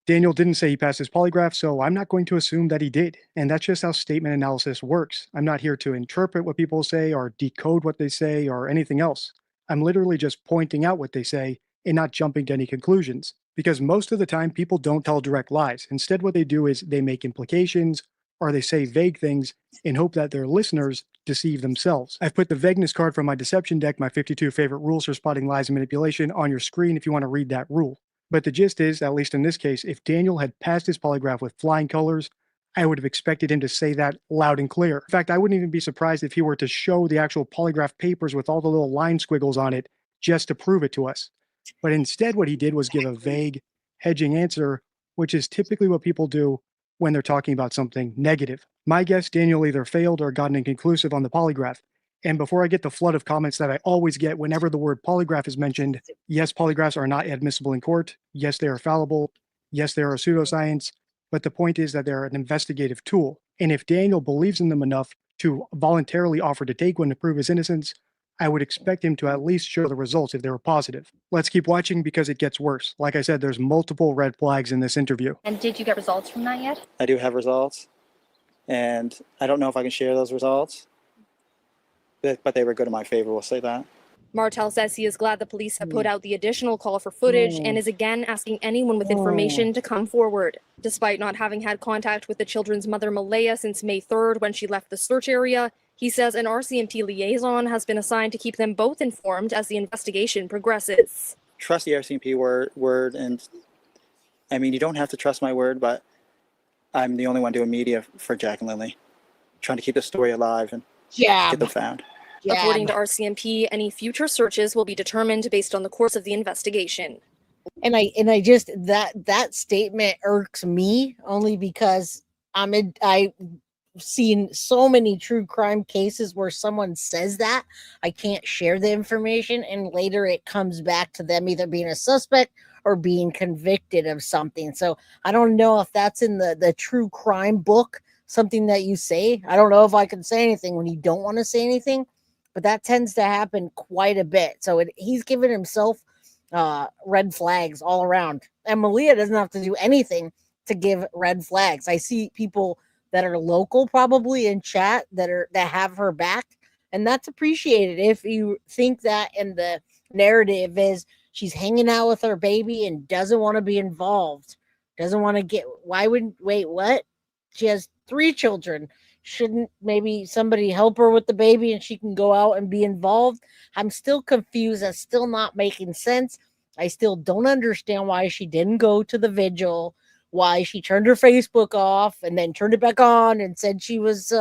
Daniel didn't say he passed his polygraph, so I'm not going to assume that he did. And that's just how statement analysis works. I'm not here to interpret what people say or decode what they say or anything else. I'm literally just pointing out what they say and not jumping to any conclusions. Because most of the time, people don't tell direct lies. Instead, what they do is they make implications or they say vague things and hope that their listeners deceive themselves. I've put the vagueness card from my deception deck, my 52 favorite rules for spotting lies and manipulation, on your screen if you want to read that rule. But the gist is, at least in this case, if Daniel had passed his polygraph with flying colors, I would have expected him to say that loud and clear. In fact, I wouldn't even be surprised if he were to show the actual polygraph papers with all the little line squiggles on it just to prove it to us. But instead, what he did was give a vague, hedging answer, which is typically what people do when they're talking about something negative. My guess, Daniel either failed or got an inconclusive on the polygraph. And before I get the flood of comments that I always get whenever the word polygraph is mentioned, yes, polygraphs are not admissible in court. Yes, they are fallible. Yes, they are a pseudoscience. But the point is that they're an investigative tool. And if Daniel believes in them enough to voluntarily offer to take one to prove his innocence, I would expect him to at least show the results if they were positive. Let's keep watching because it gets worse. Like I said, there's multiple red flags in this interview. And did you get results from that yet? I do have results, and I don't know if I can share those results, but they were good in my favor, we'll say that. Martel says he is glad the police have put out the additional call for footage and is again asking anyone with information to come forward. Despite not having had contact with the children's mother, Malaya, since May 3rd when she left the search area, he says an RCMP liaison has been assigned to keep them both informed as the investigation progresses. Trust the RCMP word, and I mean, you don't have to trust my word, but I'm the only one doing media for Jack and Lily, trying to keep the story alive and get them found. According to RCMP, any future searches will be determined based on the course of the investigation. And I just that statement irks me only because I've seen so many true crime cases where someone says that I can't share the information, and later it comes back to them either being a suspect or being convicted of something. So I don't know if that's in the true crime book, something that you say. I don't know if I can say anything when you don't want to say anything, but that tends to happen quite a bit. So he's given himself red flags all around. And Malia doesn't have to do anything to give red flags. I see people that are local probably in chat that have her back, and that's appreciated. If you think that and the narrative is she's hanging out with her baby and doesn't want to be involved, doesn't want to what? She has 3 children. Shouldn't maybe somebody help her with the baby and she can go out and be involved? I'm still confused. That's still not making sense. I still don't understand why she didn't go to the vigil, why she turned her Facebook off and then turned it back on and said she was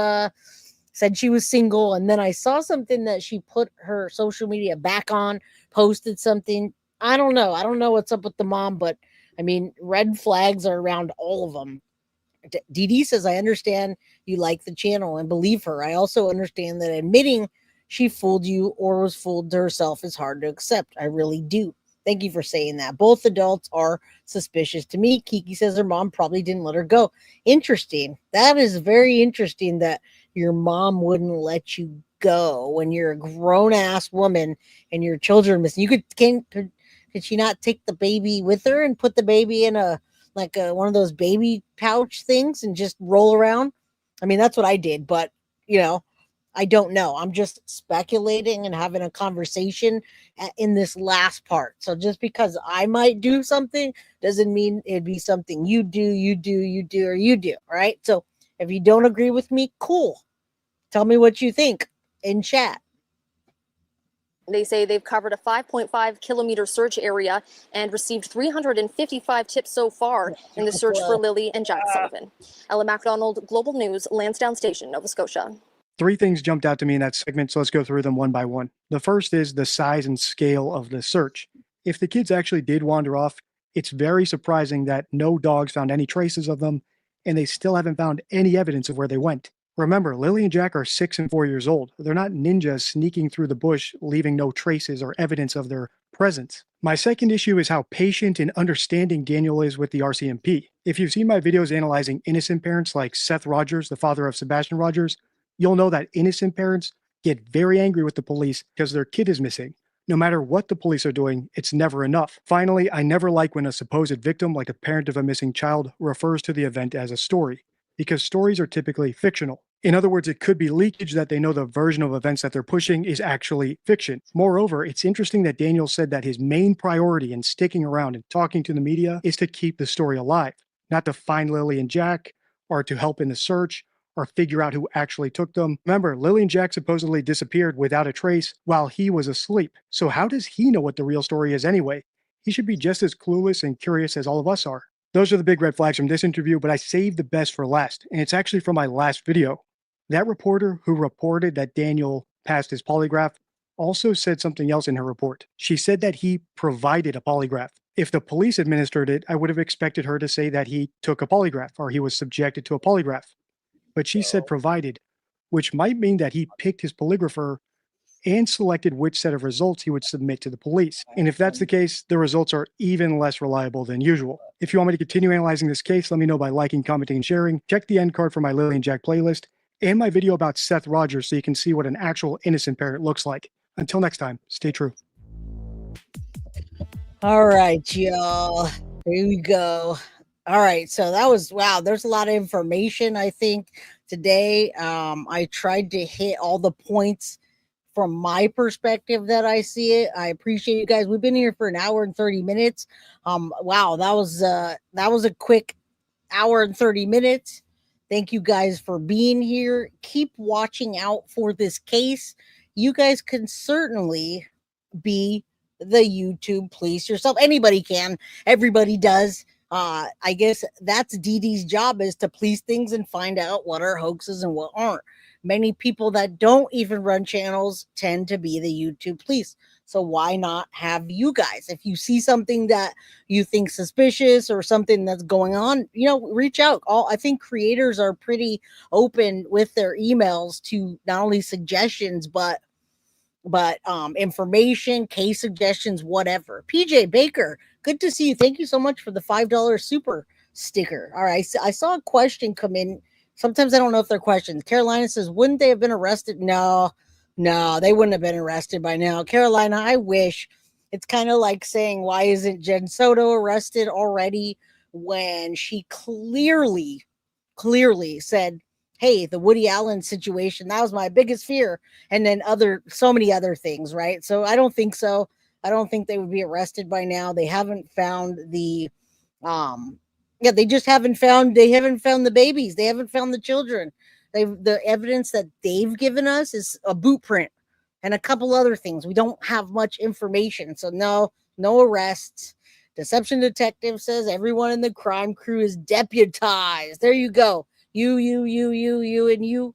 single. And then I saw something that she put her social media back on, posted something. I don't know. I don't know what's up with the mom, but I mean, red flags are around all of them. Dee Dee says, I understand you like the channel and believe her. I also understand that admitting she fooled you or was fooled to herself is hard to accept. I really do. Thank you for saying that. Both adults are suspicious to me. Kiki says her mom probably didn't let her go. Interesting. That is very interesting that your mom wouldn't let you go when you're a grown-ass woman and your children are missing. Could she not take the baby with her and put the baby in one of those baby pouch things and just roll around? I mean, that's what I did, but I don't know. I'm just speculating and having a conversation in this last part. So just because I might do something doesn't mean it'd be something you do. All right. So if you don't agree with me, cool. Tell me what you think in chat. They say they've covered a 5.5 kilometer search area and received 355 tips so far in the search for Lilly and Jack Sullivan. Ella MacDonald, Global News, Lansdowne Station, Nova Scotia. 3 things jumped out to me in that segment, so let's go through them one by one. The first is the size and scale of the search. If the kids actually did wander off, it's very surprising that no dogs found any traces of them, and they still haven't found any evidence of where they went. Remember, Lily and Jack are 6 and 4 years old. They're not ninjas sneaking through the bush, leaving no traces or evidence of their presence. My second issue is how patient and understanding Daniel is with the RCMP. If you've seen my videos analyzing innocent parents like Seth Rogers, the father of Sebastian Rogers, you'll know that innocent parents get very angry with the police because their kid is missing. No matter what the police are doing, it's never enough. Finally, I never like when a supposed victim, like a parent of a missing child, refers to the event as a story, because stories are typically fictional. In other words, it could be leakage that they know the version of events that they're pushing is actually fiction. Moreover, it's interesting that Daniel said that his main priority in sticking around and talking to the media is to keep the story alive, not to find Lilly and Jack, or to help in the search, or figure out who actually took them. Remember, Lilly and Jack supposedly disappeared without a trace while he was asleep. So how does he know what the real story is anyway? He should be just as clueless and curious as all of us are. Those are the big red flags from this interview, but I saved the best for last, and it's actually from my last video. That reporter who reported that Daniel passed his polygraph also said something else in her report. She said that he provided a polygraph. If the police administered it, I would have expected her to say that he took a polygraph or he was subjected to a polygraph. But she said provided, which might mean that he picked his polygrapher and selected which set of results he would submit to the police. And if that's the case, the results are even less reliable than usual. If you want me to continue analyzing this case, let me know by liking, commenting, and sharing. Check the end card for my Lilly and Jack playlist and my video about Seth Rogers so you can see what an actual innocent parent looks like. Until next time, stay true. All right, y'all. Here we go. All right, so that was wow. There's a lot of information. I think today, I tried to hit all the points from my perspective that I see it. I appreciate you guys. We've been here for an hour and 30 minutes. Wow, that was a quick hour and 30 minutes. Thank you guys for being here. Keep watching out for this case. You guys can certainly be the YouTube police yourself. Anybody can. Everybody does. I guess that's Dee Dee's job, is to police things and find out what are hoaxes and what aren't. Many people that don't even run channels tend to be the YouTube police. So why not have you guys? If you see something that you think suspicious or something that's going on, reach out. I think creators are pretty open with their emails to not only suggestions, but information, case suggestions, whatever. PJ Baker, good to see you. Thank you so much for the $5 super sticker. All right, I saw a question come in. Sometimes I don't know if they're questions. Carolina says, wouldn't they have been arrested? No, they wouldn't have been arrested by now. Carolina, I wish. It's kind of like saying, why isn't Jen Soto arrested already, when she clearly said, hey, the Woody Allen situation, that was my biggest fear. And then so many other things, right? So I don't think so. I don't think they would be arrested by now. They haven't found they haven't found the babies. They haven't found the children. The evidence that they've given us is a boot print and a couple other things. We don't have much information. So no arrests. Deception Detective says everyone in the crime crew is deputized. There you go. You, and you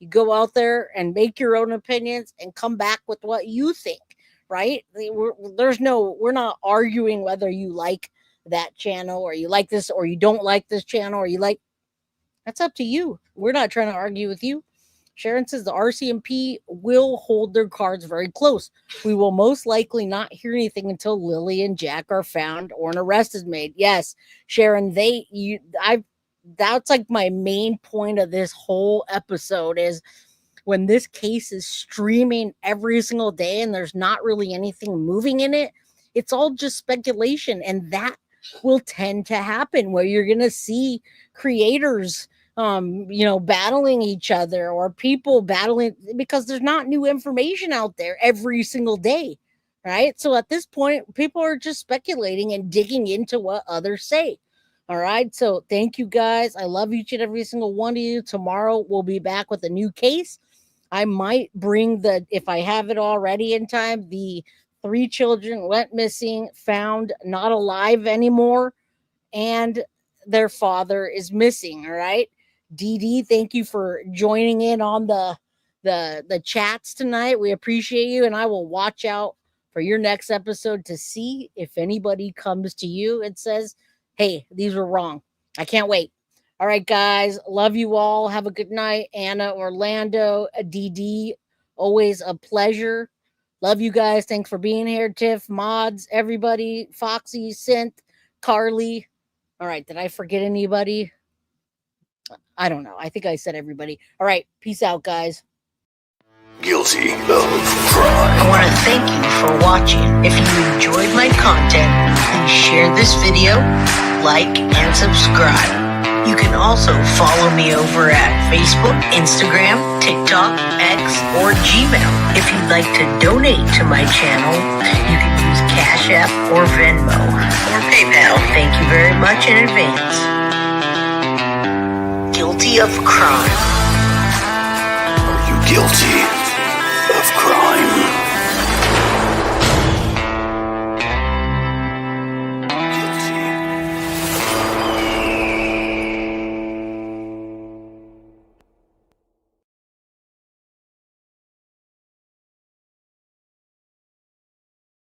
go out there and make your own opinions and come back with what you think, right? We're not arguing whether you like that channel or you like this or you don't like this channel or that's up to you. We're not trying to argue with you. Sharon says the RCMP will hold their cards very close. We will most likely not hear anything until Lilly and Jack are found or an arrest is made. Yes, Sharon, that's like my main point of this whole episode is when this case is streaming every single day and there's not really anything moving in it, it's all just speculation. And that will tend to happen where you're going to see creators, battling each other or people battling because there's not new information out there every single day. Right. So at this point, people are just speculating and digging into what others say. All right. So thank you guys. I love each and every single one of you. Tomorrow we'll be back with a new case. I might bring if I have it already in time, the 3 children went missing, found not alive anymore, and their father is missing. All right. Dee Dee, thank you for joining in on the chats tonight. We appreciate you. And I will watch out for your next episode to see if anybody comes to you and says, hey, these were wrong. I can't wait. All right, guys. Love you all. Have a good night. Anna, Orlando, DD, always a pleasure. Love you guys. Thanks for being here. Tiff, Mods, everybody, Foxy, Synth, Carly. All right. Did I forget anybody? I don't know. I think I said everybody. All right. Peace out, guys. guilty of crime? I want to thank you for watching. If you enjoyed my content, please share this video, like, and subscribe. You can also follow me over at Facebook, Instagram, TikTok, X, or Gmail. If you'd like to donate to my channel, you can use Cash App or Venmo or PayPal. Thank you very much in advance. Guilty of crime. Are you guilty of crime?